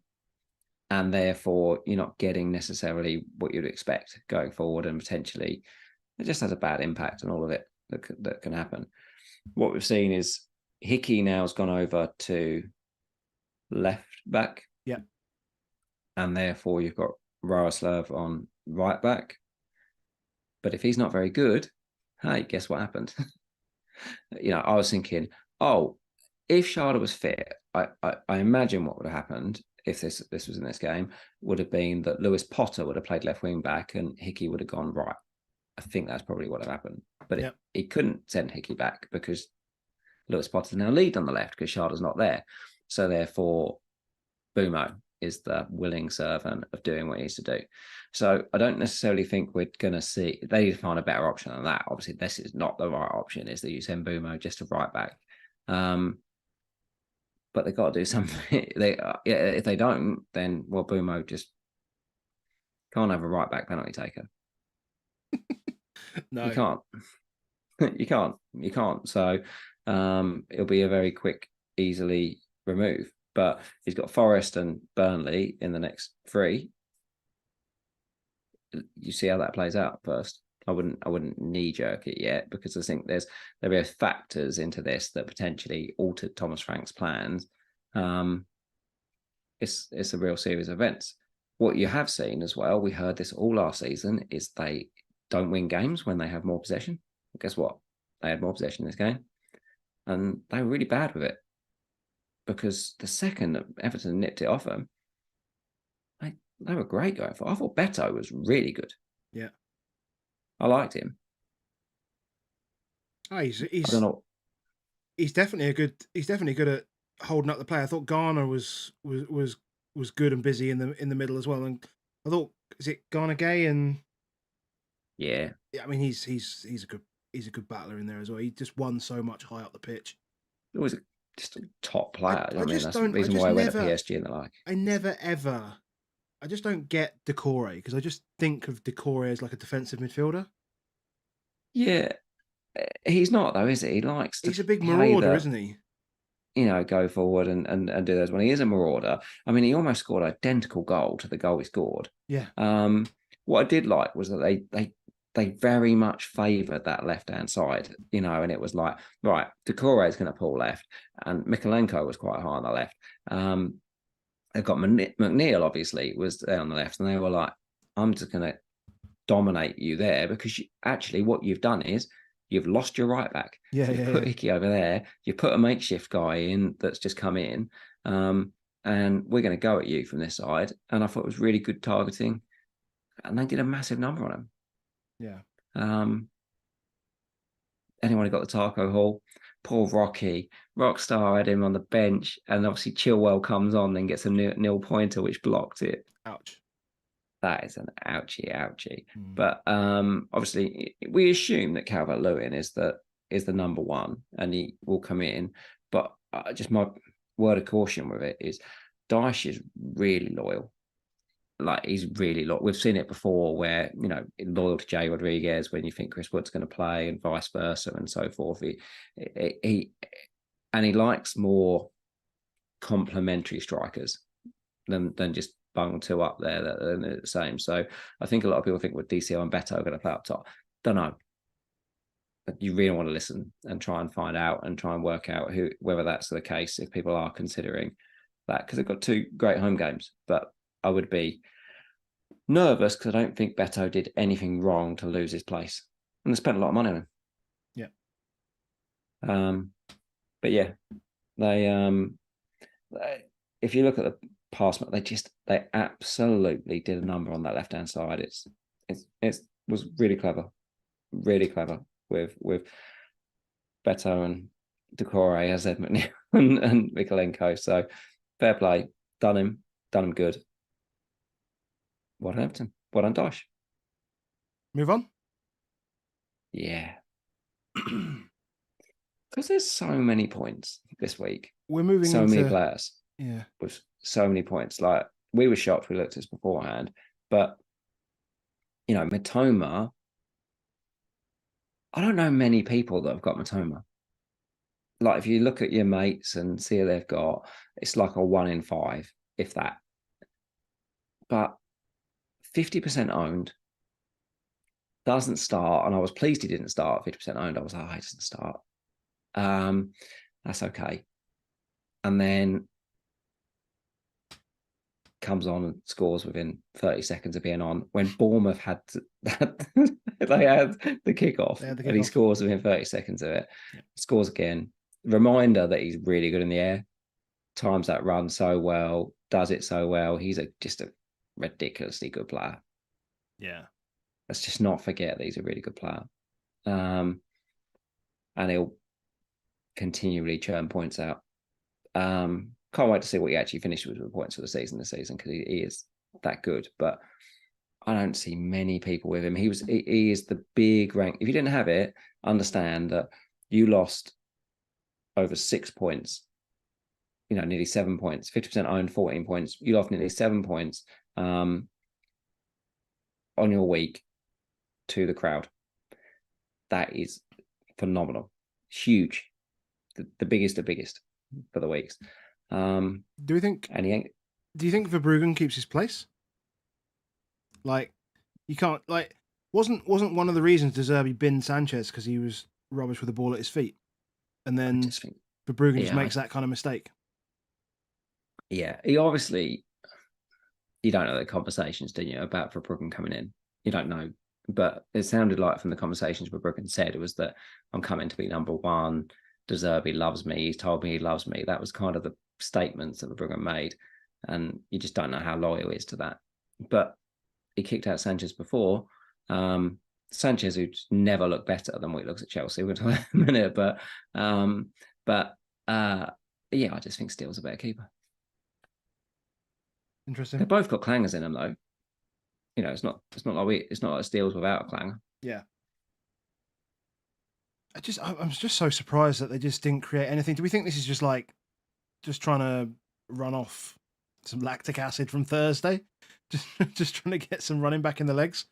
therefore, you're not getting necessarily what you'd expect going forward, and potentially it just has a bad impact on all of it that can happen. What we've seen is Hickey now has gone over to left back. Yeah. And therefore, you've got Roslav on right back. But if he's not very good, hey, guess what happened? I was thinking, if Sharda was fit, I imagine what would have happened if this was in this game would have been that Lewis Potter would have played left wing back and Hickey would have gone right. I think that's probably what happened. But he couldn't send Hickey back because Lewis Potter's now lead on the left because Sharda's not there. So therefore, Bumo is the willing servant of doing what he needs to do. So I don't necessarily think we're going to see, they need to find a better option than that. Obviously, this is not the right option, is that you send Bumo just to right back. But they've got to do something. If they don't, then, well, Bumo just can't have a right back penalty taker. No. You can't. You can't. So it'll be a very quick, easily remove. But he's got Forest and Burnley in the next 3. You see how that plays out first. I wouldn't knee jerk it yet, because I think there are factors into this that potentially altered Thomas Frank's plans. It's a real series of events. What you have seen as well, we heard this all last season, is they don't win games when they have more possession. Guess what? They had more possession in this game, and they were really bad with it, because the second that Everton nipped it off them, they were great going for. I thought Beto was really good. Yeah, I liked him. Oh, he's I don't know. He's definitely good at holding up the play. I thought Garner was good and busy in the middle as well. And I thought, is it Garner Gay? And yeah, I mean, he's a good battler in there as well. He just won so much high up the pitch. It was just a top player. I mean, that's the reason why I went to PSG and the like. I never ever. I just don't get Decore, because I just think of Decore as like a defensive midfielder. Yeah, he's not though, is he? He likes to. He's a big marauder, isn't he? Go forward and do those. When he is a marauder, I mean, he almost scored an identical goal to the goal he scored. Yeah. What I did like was that they very much favoured that left hand side, and it was like, right, Decore is going to pull left, and Mikalenko was quite high on the left. They've got McNeil, obviously, was there on the left, and they were like, I'm just going to dominate you there, because actually what you've done is you've lost your right back. You put Hickey over there, you put a makeshift guy in that's just come in, and we're going to go at you from this side. And I thought it was really good targeting, and they did a massive number on him. Yeah. Anyone who got the taco haul? Poor Rocky. Rockstar had him on the bench, and obviously Chilwell comes on and gets a nil pointer, which blocked it. Ouch. That is an ouchie. But obviously, we assume that Calvert-Lewin is the number one, and he will come in. But just my word of caution with it is, Dyche is really loyal. Like, he's really loyal. We've seen it before, where loyal to Jay Rodriguez when you think Chris Wood's going to play, and vice versa, and so forth. He likes more complementary strikers than just bung 2 up there that are the same. So I think a lot of people think with DCL and Beto are going to play up top. Don't know. But you really want to listen and try and find out and try and work out whether that's the case, if people are considering that, because they've got 2 great home games. But I would be nervous, because I don't think Beto did anything wrong to lose his place, and they spent a lot of money on him. Yeah. But yeah, they if you look at the pass, they absolutely did a number on that left hand side. It was really clever with Beto and Decore, as Ed McNeil and Mikalenko. So fair play, done him. Done them good. Well done, Everton. Well done, Dosh. Move on. Yeah. Because there's so many points this week. We're moving so into... many players. Yeah. With so many points. Like, we were shocked. We looked at this beforehand. But, you know, Mitoma, I don't know many people that have got Mitoma. Like, if you look at your mates and see who they've got, it's like a 1 in 5, if that. But 50% owned, doesn't start, and I was pleased he didn't start. 50% owned, I was like, oh, he doesn't start. That's okay. And then comes on and scores within 30 seconds of being on. When Bournemouth had they had the kickoff, and he scores within 30 seconds of it. Yeah. Scores again. Reminder that he's really good in the air. Times that run so well, does it so well. He's just a ridiculously good player. Yeah. Let's just not forget that he's a really good player. And he'll continually churn points out. Can't wait to see what he actually finishes with points for the season this season, because he is that good. But I don't see many people with him. He is the big rank. If you didn't have it, understand that you lost over 6 points. You know, nearly 7 points. 50% owned, 14 points. You lost nearly 7 points on your week to the crowd. That is phenomenal. Huge. The biggest for the weeks. Do you think Verbruggen keeps his place? Like, you can't, like, wasn't one of the reasons De Zerbi binned Sanchez because he was rubbish with the ball at his feet, and then Verbruggen just makes that kind of mistake. Yeah, he obviously, you don't know the conversations, do you, about Verbruggen coming in? You don't know, but it sounded like from the conversations Verbruggen said, it was that I'm coming to be number one. De Zerbi loves me. He's told me he loves me. That was kind of the statements that Verbruggen made, and you just don't know how loyal he is to that. But he kicked out Sanchez before. Sanchez, who's never looked better than what he looks at Chelsea. We'll talk in a minute, but yeah, I just think Steele's a better keeper. Interesting. They've both got clangers in them, though. You know, it's not like Steele's without a clanger. Yeah. I'm just so surprised that they just didn't create anything. Do we think this is just like trying to run off some lactic acid from Thursday? Just trying to get some running back in the legs?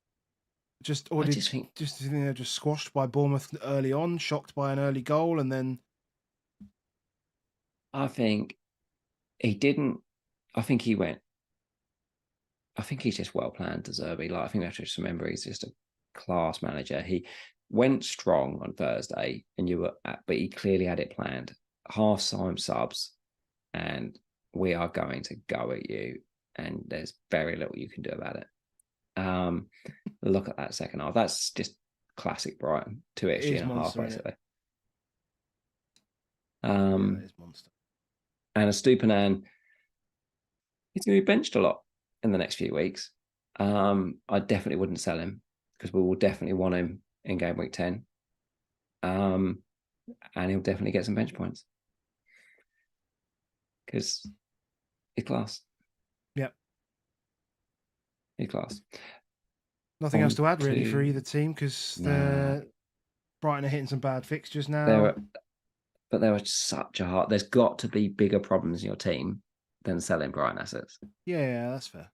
Do you think they're just squashed by Bournemouth early on, shocked by an early goal, and then? I think he didn't. I think he went. I think he's just well planned, De Zerbi. Like, I think we have to just remember he's just a class manager. He went strong on Thursday, but he clearly had it planned. Half-time subs, and we are going to go at you, and there's very little you can do about it. Look at that second half. That's just classic Brighton. 2 XG and a half, basically. It is monster. And Estupiñán, he's going to be benched a lot in the next few weeks. I definitely wouldn't sell him, because we will definitely want him in game week 10. And he'll definitely get some bench points, because he's class. Yep. He's class. Nothing else to add, really, for either team, because Brighton are hitting some bad fixtures now. But there was such a hard... There's got to be bigger problems in your team than selling Brighton assets. Yeah, that's fair.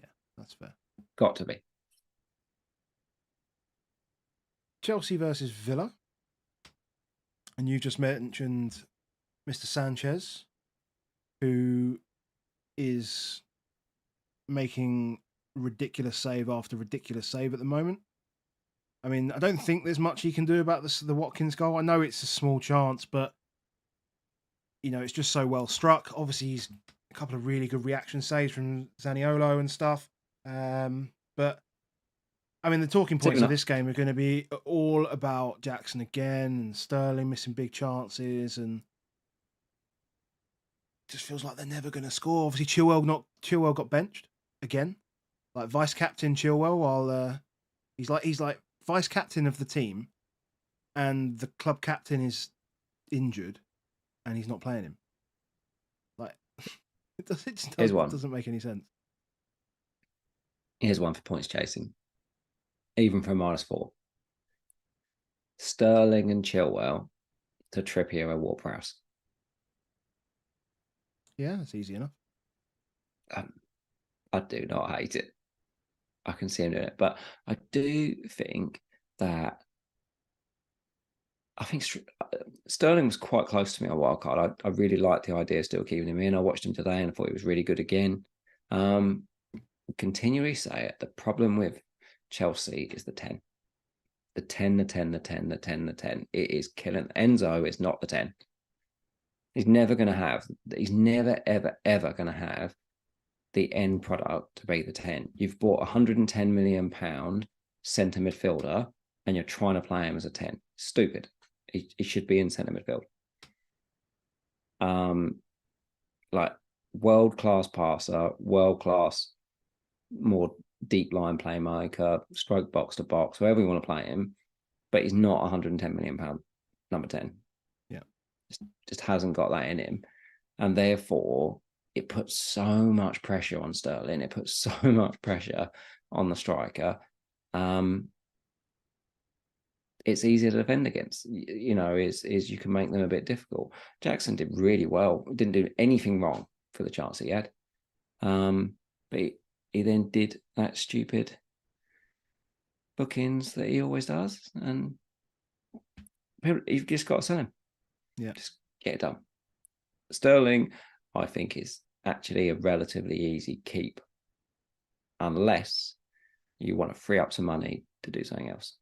Yeah, that's fair. Got to be. Chelsea versus Villa. And you just mentioned Mr. Sanchez, who is making ridiculous save after ridiculous save at the moment. I mean, I don't think there's much he can do about the Watkins goal. I know it's a small chance, but, you know, it's just so well struck. Obviously, he's a couple of really good reaction saves from Zaniolo and stuff. But, I mean, the talking points of this game are going to be all about Jackson again and Sterling missing big chances, and it just feels like they're never going to score. Obviously, Chilwell got benched again, like vice captain Chilwell, while he's like vice captain of the team, and the club captain is injured, and he's not playing him. Like, Here's one. Doesn't make any sense. Here's one for points chasing, even for -4. Sterling and Chilwell to Trippier and Ward-Prowse. Yeah, that's easy enough. I do not hate it. I can see him doing it, but I do think that Sterling was quite close to me on wildcard. I really liked the idea of still keeping him in. I watched him today and I thought he was really good again. Continually say it. The problem with Chelsea is the 10. The 10, the 10, the 10, the 10, the 10. It is killing. Enzo is not the 10. He's never, ever, ever going to have the end product to be the 10. You've bought £110 million centre midfielder and you're trying to play him as a 10. Stupid. He should be in centre midfield. Like world-class passer, world-class, more deep line playmaker, stroke box to box, whoever you want to play him, but he's not £110 million number 10. Yeah. Just hasn't got that in him. And therefore, it puts so much pressure on Sterling. It puts so much pressure on the striker. It's easier to defend against, is you can make them a bit difficult. Jackson did really well. Didn't do anything wrong for the chance he had. But he then did that stupid bookings that he always does. And you've just got to sell him. Yeah. Just get it done. Sterling, I think, is actually a relatively easy keep unless you want to free up some money to do something else.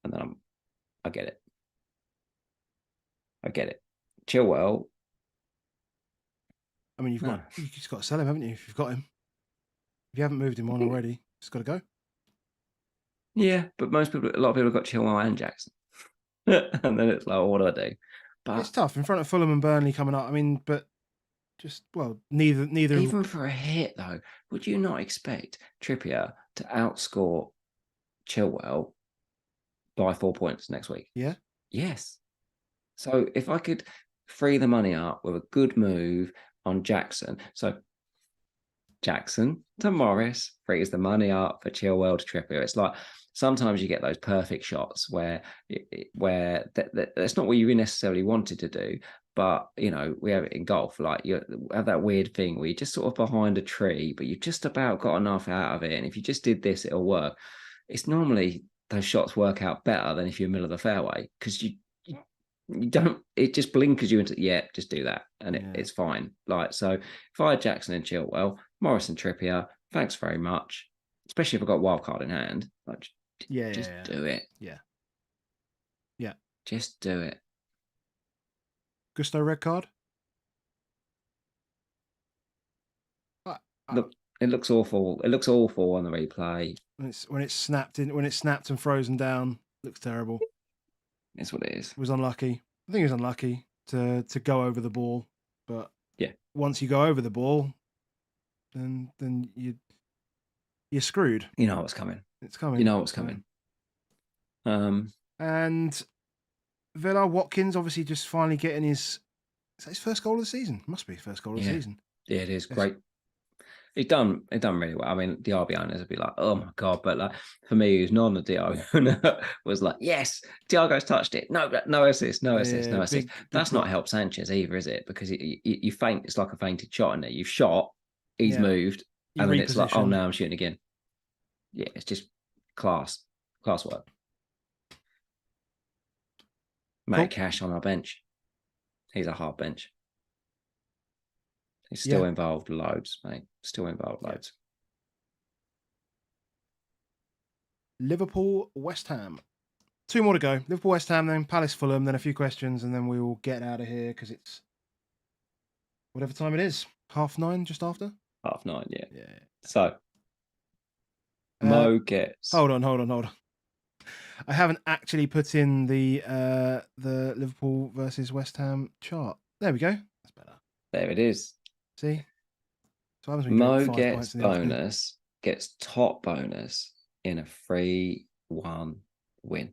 And then I get it. I get it. Chilwell. I mean, you've just got to sell him, haven't you? If you've got him. If you haven't moved him on already, just got to go. Yeah, but a lot of people have got Chilwell and Jackson. And then it's like, what do I do? But it's tough in front of Fulham and Burnley coming up. I mean, but neither. Even for a hit though, would you not expect Trippier to outscore Chilwell by 4 points next week? Yeah. Yes. So if I could free the money up with a good move on Jackson, so Jackson to Morris frees the money up for Chilwell to Trippier. It's like sometimes you get those perfect shots where that's not what you necessarily wanted to do. But, we have it in golf. Like you have that weird thing where you're just sort of behind a tree, but you've just about got enough out of it. And if you just did this, it'll work. It's normally those shots work out better than if you're middle of the fairway because you don't, it just blinkers you into, just do that. And it's fine. Like, so if I had Jackson and Chilwell, Morris and Trippier, thanks very much. Especially if I've got wildcard in hand. Like, just do it. Yeah. Yeah. Just do it. Gusto red card? Look, it looks awful. It looks awful on the replay. When it's snapped and frozen down, looks terrible. It's what it is. It was unlucky. I think it was unlucky to go over the ball, but once you go over the ball, then you're screwed. You know what's coming. It's coming. You know what's coming. And Villa Watkins obviously just finally getting his first goal of the season. Must be his first goal of the season. Yeah, it is. Yes. Great. It done really well. I mean, the RB owners would be like, "Oh my god!" But like for me, who's not a DRB owner, was like, "Yes, Thiago's touched it. No assist, no assist, no assist." That's not helped Sanchez either, is it? Because you faint. It's like a fainted shot, isn't it? You've shot, he's moved, and then it's like, "Oh no, I'm shooting again." Yeah, it's just class work. Matt Cash on our bench. He's a hard bench. He's still involved loads, mate. Still involved loads. Liverpool, West Ham. 2 more to go. Liverpool, West Ham, then Palace, Fulham, then a few questions, and then we will get out of here because it's whatever time it is. 9:30, just after? 9:30, yeah. So, Mo gets... Hold on. I haven't actually put in the Liverpool versus West Ham chart. There we go. That's better. There it is. See? So Mo gets top bonus in a 3-1 win.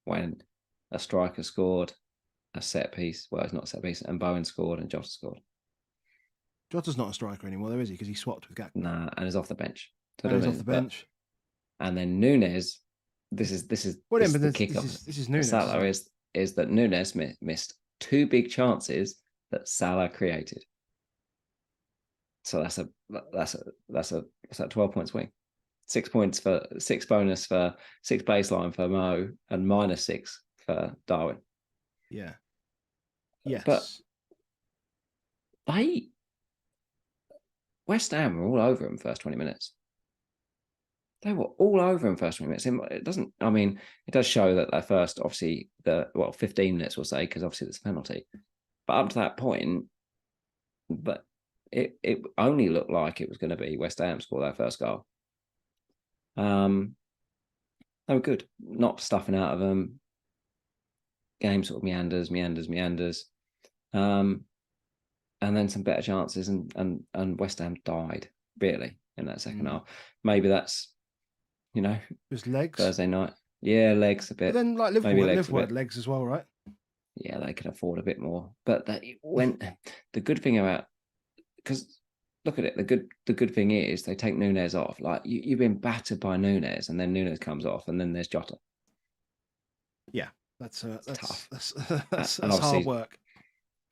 When a striker scored, a set piece, well, it's not a set piece, and Bowen scored and Josh scored. Jota's not a striker anymore, though, is he? Because he swapped with Gakpo. Nah, and he's off the bench. So and he's off the bench. And then Nunes, this is the kick-off. This is Nunes. Salah is that Nunes missed 2 big chances that Salah created. So that's a 12 point swing. 6 points for 6 bonus for 6 baseline for Mo and -6 for Darwin. Yeah. Yes. But West Ham were all over him first 20 minutes. They were all over him first 20 minutes. It does show that their first, obviously, 15 minutes, we'll say, because obviously there's a penalty. But up to that point, but it only looked like it was going to be West Ham score their first goal. They were good. Not stuffing out of them. Game sort of meanders. And then some better chances, and West Ham died, really, in that second half. Maybe that's, just legs. Thursday night. Yeah, legs a bit. But then, like, Liverpool had legs as well, right? Yeah, they could afford a bit more. But the good thing about, because look at it, the good thing is they take Nunes off. Like, you've been battered by Nunes, and then Nunes comes off, and then there's Jota. Yeah, that's tough. That's hard work.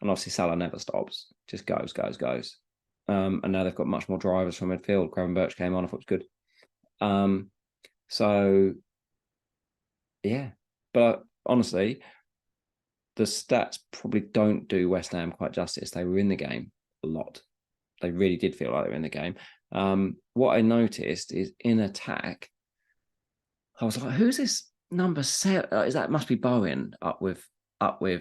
And obviously Salah never stops, just goes. And now they've got much more drivers from midfield. Craven Birch came on, I thought it was good. So yeah, but honestly, the stats probably don't do West Ham quite justice. They were in the game a lot. They really did feel like they were in the game. What I noticed is in attack, I was like, who's this number 7? Must be Bowen up with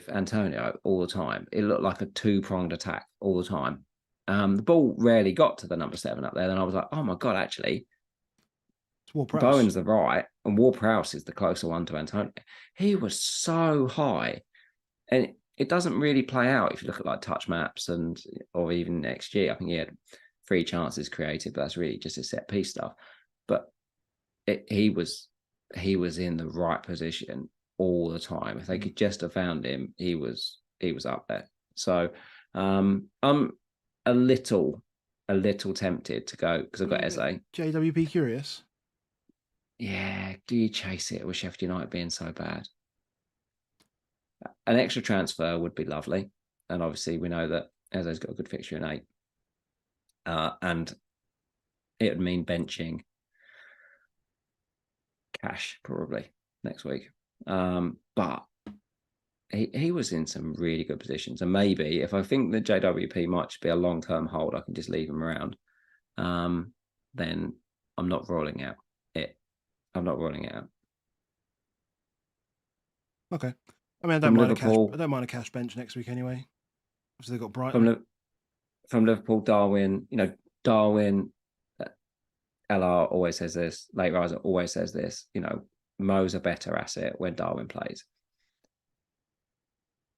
Antonio all the time. It looked like a 2-pronged attack all the time. The ball rarely got to the number 7 up there. Then I was like, oh my God, actually, Bowen's the right, and Ward-Prowse is the closer one to Antonio. He was so high. And it doesn't really play out if you look at like touch maps or even next year. I think he had 3 chances created, but that's really just a set piece stuff. But he was in the right position all the time. If they could just have found him, he was up there. So I'm a little tempted to go, because I've got Eze. JWP curious. Yeah, do you chase it with Sheff United being so bad? An extra transfer would be lovely, and obviously we know that Eze's got a good fixture in 8, and it would mean benching Cash probably next week. But he was in some really good positions, and maybe if I think that JWP might be a long-term hold, I can just leave him around. Then I'm not rolling out it. I'm not rolling it out. Okay. I mean, I don't mind a cash bench next week anyway. Obviously, they've got Brighton. From Liverpool, Darwin. Darwin. LR always says this. Late Riser always says this. Mo's a better asset when Darwin plays,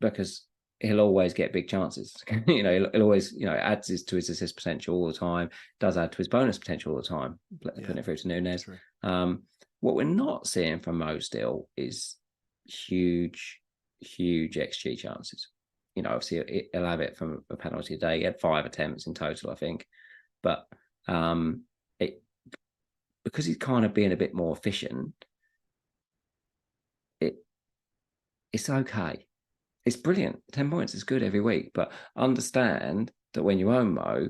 because he'll always get big chances. He'll always, adds to his assist potential all the time. Does add to his bonus potential all the time. Putting it through to Nunes. What we're not seeing from Mo still is huge XG chances. Obviously he'll have it from a penalty a day. He had 5 attempts in total, I think, but because he's kind of being a bit more efficient, it's okay. It's brilliant. 10 points is good every week, but understand that when you own Mo,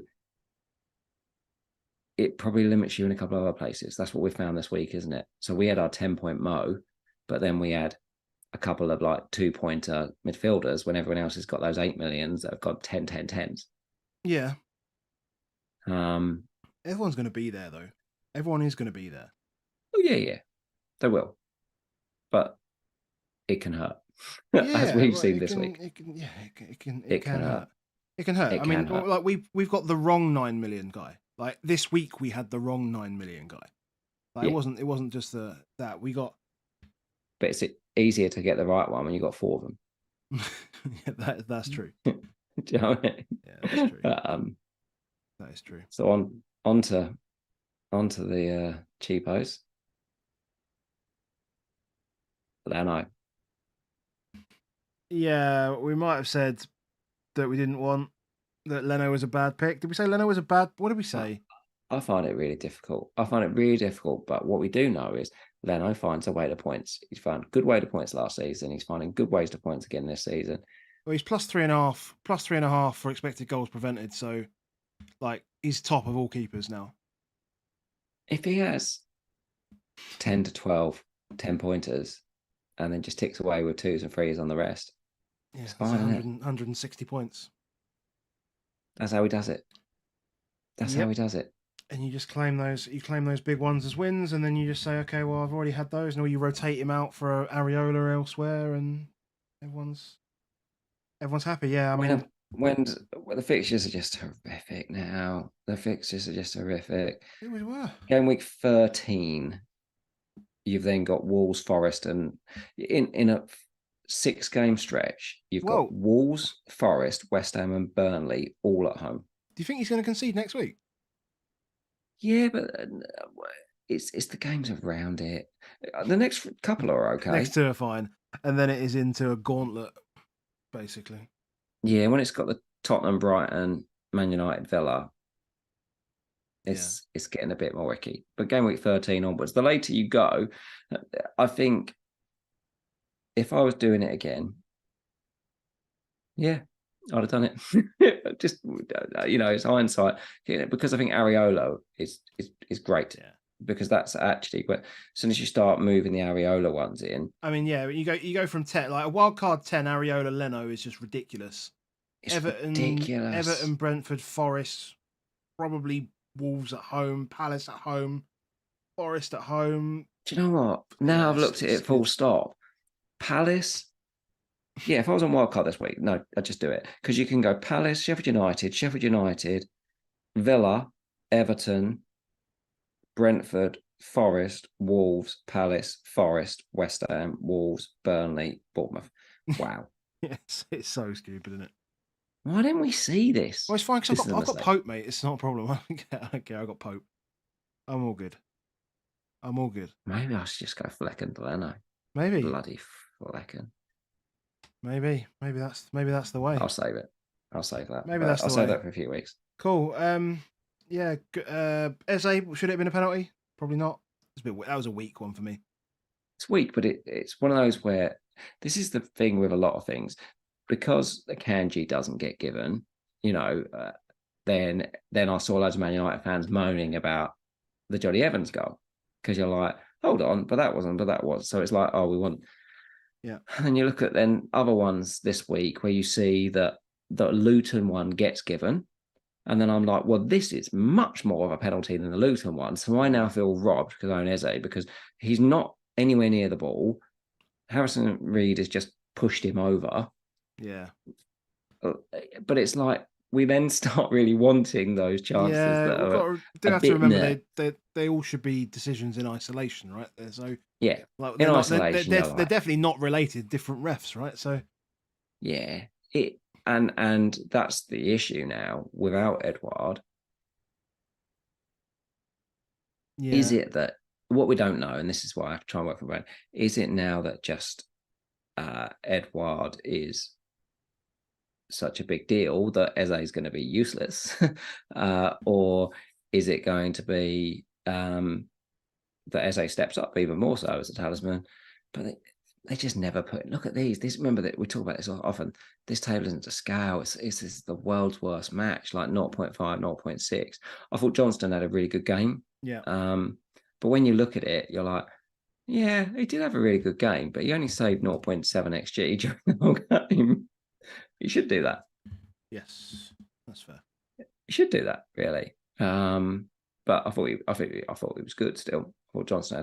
it probably limits you in a couple of other places. That's what we found this week, isn't it? So we had our 10-point Mo, but then we had a couple of like 2-pointer midfielders when everyone else has got those 8 millions that have got 10-10-10s. Yeah. Everyone's going to be there, though. Everyone is going to be there. Oh, yeah. They will. But it can hurt. As we've seen this week. It can hurt. It can hurt. Like we've got the wrong 9 million guy. Like this week we had the wrong 9 million guy. Like it wasn't just that we got. But it's easier to get the right one when you got 4 of them. Yeah, that's true. Do you know what I mean? Yeah, that's true. That is true. So onto the cheapos. Leno. Yeah, we might have said that we didn't want that Leno was a bad pick. Did we say Leno was a bad? What did we say? I find it really difficult. But what we do know is Leno finds a way to points. He's found good way to points last season. He's finding good ways to points again this season. Well, he's plus 3.5 for expected goals prevented. So, like, he's top of all keepers now. If he has 10 to 12, 10 pointers, and then just ticks away with 2s and 3s on the rest, it's fine, 160 points. That's how he does it. How he does it. And you just claim those big ones as wins, and then you just say, okay, well, I've already had those, and you rotate him out for Areola elsewhere, and everyone's happy. Yeah, I mean, when the fixtures are just horrific now. The fixtures are just horrific. They always were. Game week 13, you've then got Wolves, Forest, and in a 6-game stretch, you've got Wolves, Forest, West Ham, and Burnley all at home. Do you think he's going to concede next week? Yeah, but it's the games around it. The next couple are okay. Next two are fine, and then it is into a gauntlet, basically. Yeah, when it's got the Tottenham, Brighton, Man United, Villa, it's getting a bit more icky. But game week 13 onwards, the later you go, I think if I was doing it again, yeah, I'd have done it. Just, it's hindsight, because I think Areola is great. Yeah. Because that's actually, but as soon as you start moving the Areola ones in, I mean, yeah, you go from 10, like a wildcard 10, Areola, Leno is just ridiculous. It's ridiculous. Everton, Brentford, Forest, probably Wolves at home, Palace at home, Forest at home. Do you know what? Now I've looked at it full stop. Palace. Yeah, if I was on wildcard this week, no, I'd just do it. Because you can go Palace, Sheffield United, Villa, Everton, Brentford, Forest, Wolves, Palace, Forest, West Ham, Wolves, Burnley, Bournemouth. Wow. Yes, it's so stupid, isn't it? Why didn't we see this? Well, it's fine because I've got Pope, mate. It's not a problem. I don't care. I got Pope. I'm all good. Maybe I should just go Flecken to Leno. Maybe. Bloody Flecken. Maybe that's the way. I'll save it. I'll save that. Maybe that's the way. I'll save that for a few weeks. Cool. Yeah. Eze, should it have been a penalty? Probably not. That was a weak one for me. It's weak, but it's one of those where this is the thing with a lot of things. Because the Kanji doesn't get given, then I saw loads of Man United fans moaning about the Johnny Evans goal. Because you're like, hold on, but that was. So it's like, oh, we want. Yeah. And then you look at then other ones this week where you see that the Luton one gets given. And then I'm like, well, this is much more of a penalty than the Luton one. So I now feel robbed because I own Eze, because he's not anywhere near the ball. Harrison Reed has just pushed him over. Yeah. But it's like we then start really wanting those chances. Yeah, we have to remember they all should be decisions in isolation, right? So yeah, like, in isolation, they're definitely not related. Different refs, right? So yeah, and that's the issue now without Edouard. Yeah. Is it that what we don't know, and this is why I have to try and work from around, is it now that just Edouard is such a big deal that Eze is going to be useless, or is it going to be that Eze steps up even more so as a talisman? But they just never put. Look at these. Remember that we talk about this often. This table isn't to scale. It's the world's worst match, like 0.5, 0.6. I thought Johnston had a really good game. Yeah. But when you look at it, you're like, yeah, he did have a really good game, but he only saved 0.7 XG during the whole game. You should do that. Yes, that's fair. You should do that, really. But I thought he was good still. I thought Johnson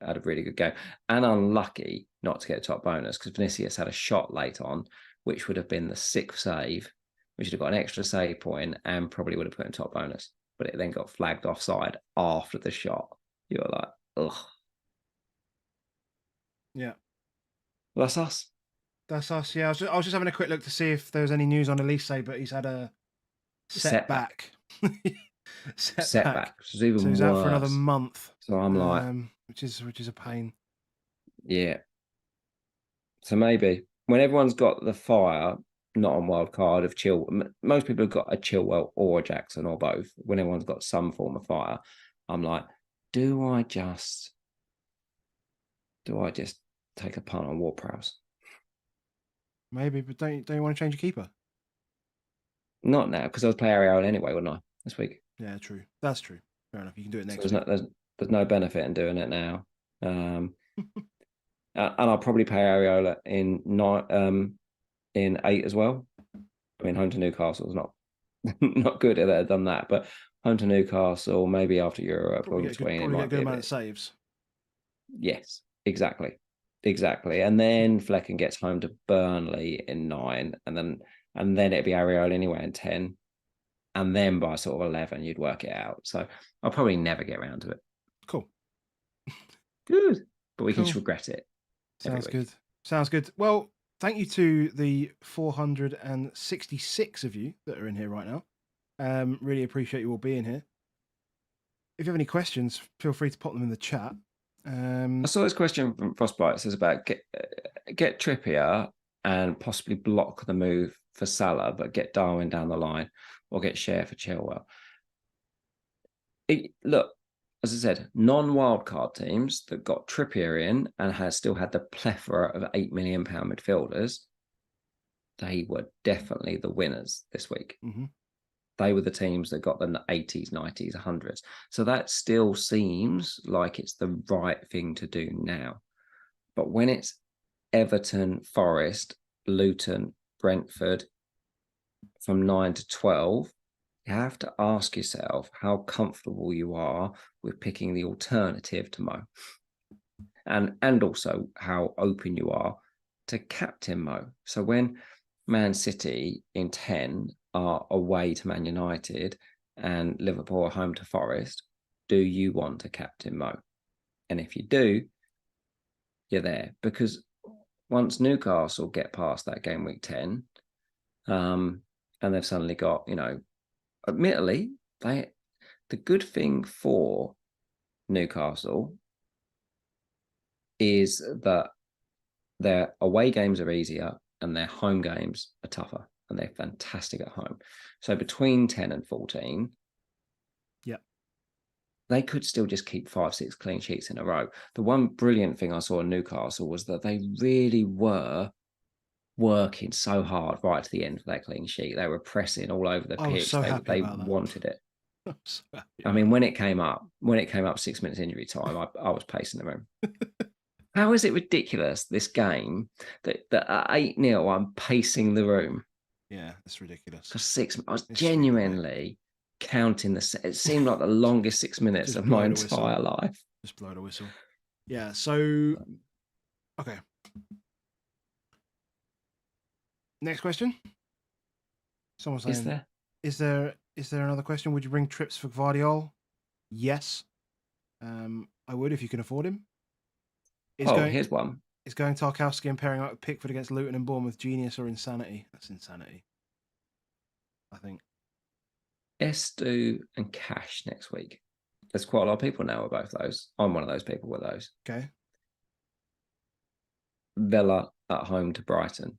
had a really good game, and unlucky not to get a top bonus because Vinicius had a shot late on, which would have been the 6th save, which would have got an extra save point and probably would have put him top bonus. But it then got flagged offside after the shot. You were like, ugh. Yeah. Well, that's us. That's us. Yeah, I was just having a quick look to see if there was any news on Elise, but he's had a setback. Setback. So he's worse. Out for another month. So I'm like, which is a pain. Yeah. So maybe when everyone's got the fire, not on wild card of Chill. Most people have got a Chilwell or a Jackson or both. When everyone's got some form of fire, I'm like, do I just take a punt on Ward-Prowse? Maybe, but don't you want to change your keeper? Not now, because I was playing Ariel anyway, wouldn't I, this week? Yeah, true. That's true. Fair enough. You can do it next week. There's no benefit in doing it now. And I'll probably play Areola in 8 as well. I mean, home to Newcastle is not good if they'd done that, but home to Newcastle, maybe after Europe or between, it might be a good amount of saves. Yes, exactly. And then Flecken gets home to Burnley in 9, and then it'd be Areola anyway in 10. And then by sort of 11, you'd work it out. So I'll probably never get around to it. Cool. Good. But we can just regret it. Sounds good. Sounds good. Well, thank you to the 466 of you that are in here right now. Really appreciate you all being here. If you have any questions, feel free to pop them in the chat. I saw this question from Frostbite. It says about get Trippier and possibly block the move for Salah, but get Darwin down the line, or get Sheff for Chilwell. Look, as I said, non-wildcard teams that got Trippier in and has still had the plethora of £8 million midfielders, they were definitely the winners this week. Mm-hmm. They were the teams that got the 80s, 90s, 100s. So that still seems like it's the right thing to do now. But when it's Everton, Forest, Luton, Brentford, from 9 to 12, you have to ask yourself how comfortable you are with picking the alternative to Mo. And also how open you are to captain Mo. So when Man City in 10 are away to Man United and Liverpool are home to Forest, do you want to captain Mo? And if you do, you're there. Because once Newcastle get past that game week 10, and they've suddenly got, admittedly, the good thing for Newcastle is that their away games are easier and their home games are tougher, and they're fantastic at home. So between 10 and 14, they could still just keep 5-6 clean sheets in a row. The one brilliant thing I saw in Newcastle was that they really were working so hard right to the end for that clean sheet. They were pressing all over the pitch. They wanted it. I mean, when it came up 6 minutes injury time, I was pacing the room. How is it ridiculous, this game, that at 8-0, I'm pacing the room? Yeah, it's ridiculous. For 6 minutes, I was genuinely counting it seemed like the longest 6 minutes of my entire life. Just blow the whistle. Yeah, so, okay. Next question. Someone's saying, is there another question? Would you bring trips for Gvardiol? Yes. I would if you can afford him. Here's one. Is going Tarkowski and pairing up with Pickford against Luton and Bournemouth genius or insanity? That's insanity, I think. Estu and Cash next week. There's quite a lot of people now with both those. I'm one of those people with those. Okay. Villa at home to Brighton.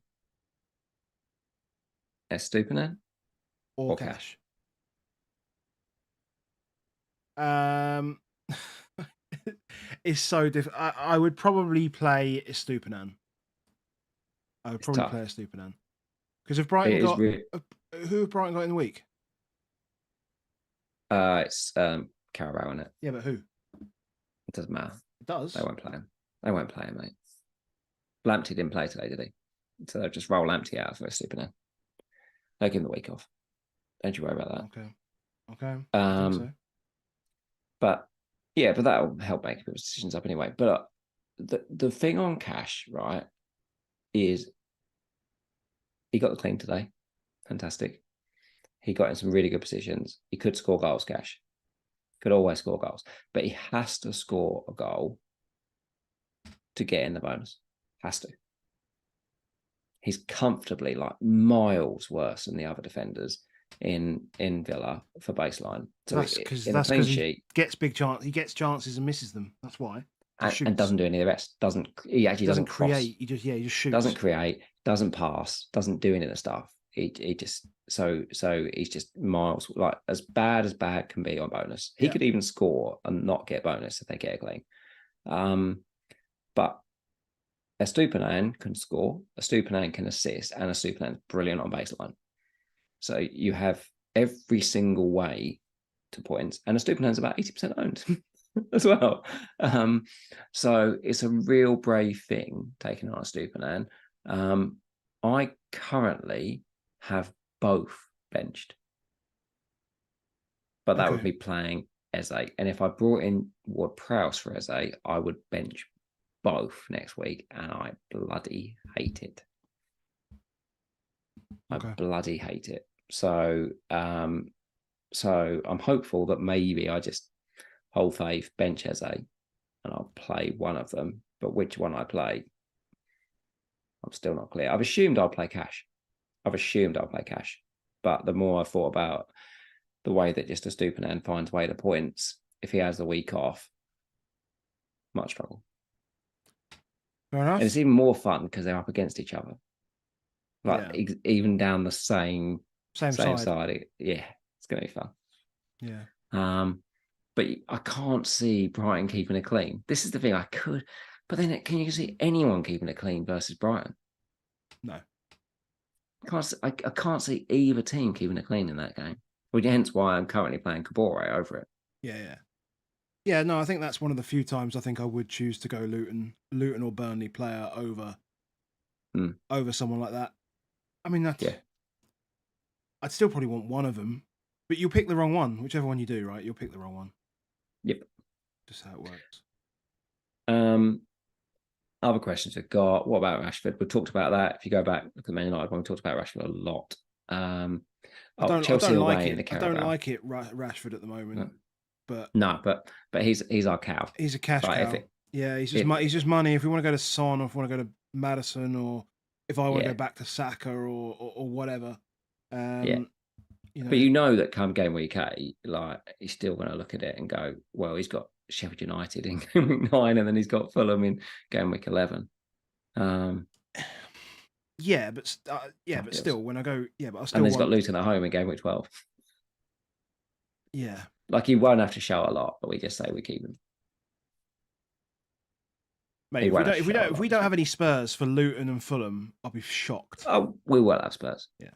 Estupinan or Cash? It's so different. I would probably play Estupinan. Play Estupinan. Because if Brighton got... who have Brighton got in the week? It's Carabao, isn't it? Yeah, but who? It doesn't matter. It does. They won't play him, mate. Lamptey didn't play today, did he? So they'll just roll Lamptey out for Estupinan. They'll give him the week off. Don't you worry about that. Okay. I think so. But that'll help make people's decisions up anyway. But the thing on Cash, right, is he got the clean today. Fantastic. He got in some really good positions. He could score goals, Cash. Could always score goals. But he has to score a goal to get in the bonus. Has to. He's comfortably like miles worse than the other defenders in Villa for baseline. So that's because he gets big chance. He gets chances and misses them. That's why. and doesn't do any of the rest. He actually doesn't create. Cross, he just shoots. Doesn't create. Doesn't pass. Doesn't do any of the stuff. He just so he's just miles, like as bad can be on bonus. He could even score and not get bonus if they get a clean. But a Stupinan can score, a Stupinan can assist, and a Stupinan is brilliant on baseline. So you have every single way to points, and a Stupinan about 80% owned as well. So it's a real brave thing taking on a Stupinan. I currently have both benched, but that would be playing Eze. And if I brought in Ward-Prowse for Eze, I would bench both next week, and I bloody hate it. I bloody hate it. So so I'm hopeful that maybe I just hold faith, bench Eze, and I'll play one of them. But which one I play, I'm still not clear. I've assumed I'll play cash. But the more I thought about the way that just a Stupinan finds way to points, if he has the week off, much trouble. Fair enough. And it's even more fun because they're up against each other. Like even down the same side. Yeah, it's going to be fun. Yeah. But I can't see Brighton keeping it clean. This is the thing. I could, but then can you see anyone keeping it clean versus Brighton? No. I can't see either team keeping it clean in that game. Well, hence why I'm currently playing Kabore over it. Yeah, no, I think that's one of the few times I think I would choose to go Luton or Burnley player over someone like that. I mean, I'd still probably want one of them, but you'll pick the wrong one, whichever one you do, right? You'll pick the wrong one. Yep. Just how it works. Other questions we've got. What about Rashford? We talked about that. If you go back, look at Man United one, we talked about Rashford a lot. Chelsea away in the Carabao. I don't like it, Rashford at the moment. No. But he's our cow. He's a cash cow. He's just money. If we want to go to Son, or if we want to go to Maddison, or if I want to go back to Saka or whatever. But you know that come game week 8, like he's still going to look at it and go, well, he's got Sheffield United in game week 9, and then he's got Fulham in game week 11. But still, when I go, but I still. And then he's got Luton at home in game week 12. Yeah. Like he won't have to show a lot, but we just say we keep him. Mate, if we don't have any Spurs for Luton and Fulham, I'll be shocked. Oh, we will have Spurs. Yeah.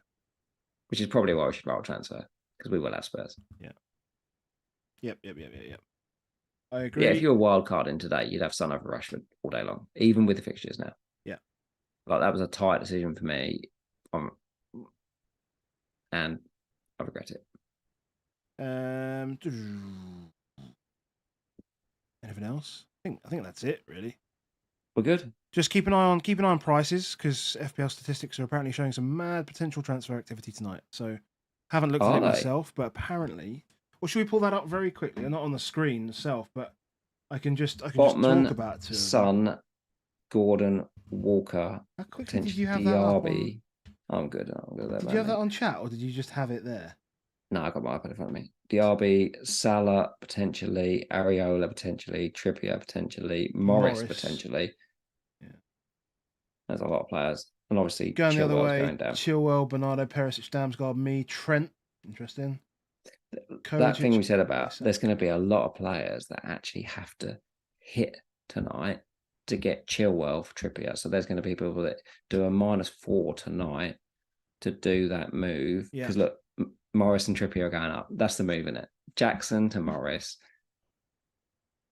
Which is probably why we should roll transfer, because we will have Spurs. Yeah. Yep. I agree. Yeah, if you're a wild card in today, you'd have Son over Rashford all day long, even with the fixtures now. Yeah. Like that was a tight decision for me, and I regret it. Anything else? I think that's it, really. We're good. Just keep an eye on prices, because FPL statistics are apparently showing some mad potential transfer activity tonight. So haven't looked at it myself, but apparently. Or should we pull that up very quickly? Not on the screen itself, but I can just Botman, talk about it. Son, Gordon, Walker. How quickly did you have that up on... I'm good. Did you have that on chat, or did you just have it there? No, I got my iPad in front of me. Diaby, Salah potentially, Areola potentially, Trippier potentially, Morris potentially. Yeah, there's a lot of players, and obviously going the other way. Going down. Chilwell, Bernardo, Perisic, Damsgaard, me, Trent. Interesting. That thing we said about there's going to be a lot of players that actually have to hit tonight to get Chilwell for Trippier. So there's going to be people that do a -4 tonight to do that move. Because look, Morris and Trippier are going up. That's the move, isn't it? Jackson to Morris,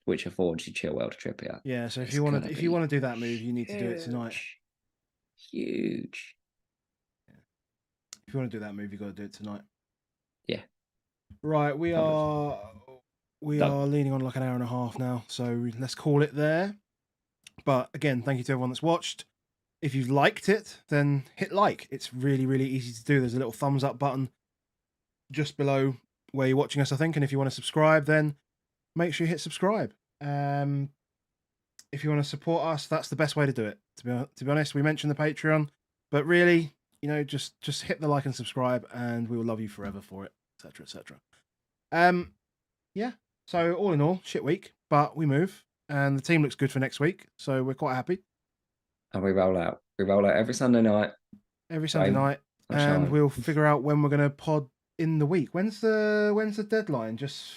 which affords you Chilwell to Trippier. Yeah. So if you want to do that move, you need to do it tonight. Huge. If you want to do that move, you got to do it tonight. Yeah. Right. We are leaning on like an hour and a half now, so let's call it there. But again, thank you to everyone that's watched. If you've liked it, then hit like. It's really, really easy to do. There's a little thumbs up button just below where you're watching us, I think. And if you want to subscribe, then make sure you hit subscribe. If you want to support us, that's the best way to do it. To be honest, we mentioned the Patreon, but really, just hit the like and subscribe, and we will love you forever for it, etc., etc. Yeah. So all in all, shit week, but we move. and the team looks good for next week, so we're quite happy. And we roll out. We roll out every Sunday night. Every Sunday night, and we'll figure out when we're going to pod in the week. When's the deadline? Just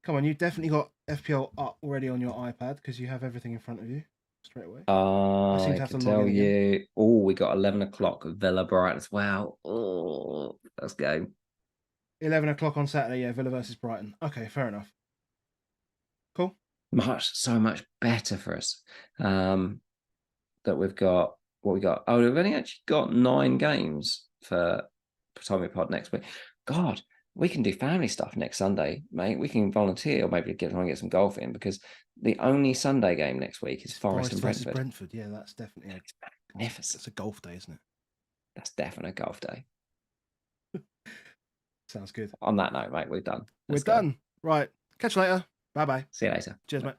come on, you definitely got FPL up already on your iPad because you have everything in front of you straight away. I can tell you. Oh, we got 11 o'clock Villa Brighton as well. Oh, let's go. 11 o'clock on Saturday, yeah, Villa versus Brighton. Okay, fair enough. Cool. So much better for us. That we've got what we got. Oh, we've only actually got 9 games for time we pod next week. God, we can do family stuff next Sunday, mate. We can volunteer or maybe try and get some golf in because the only Sunday game next week is Forest and Brentford. Brentford, yeah, that's definitely magnificent. It's a golf day, isn't it? That's definitely a golf day. Sounds good. On that note, mate, we're done. We're done. Right. Catch you later. Bye-bye. See you later. Cheers, mate.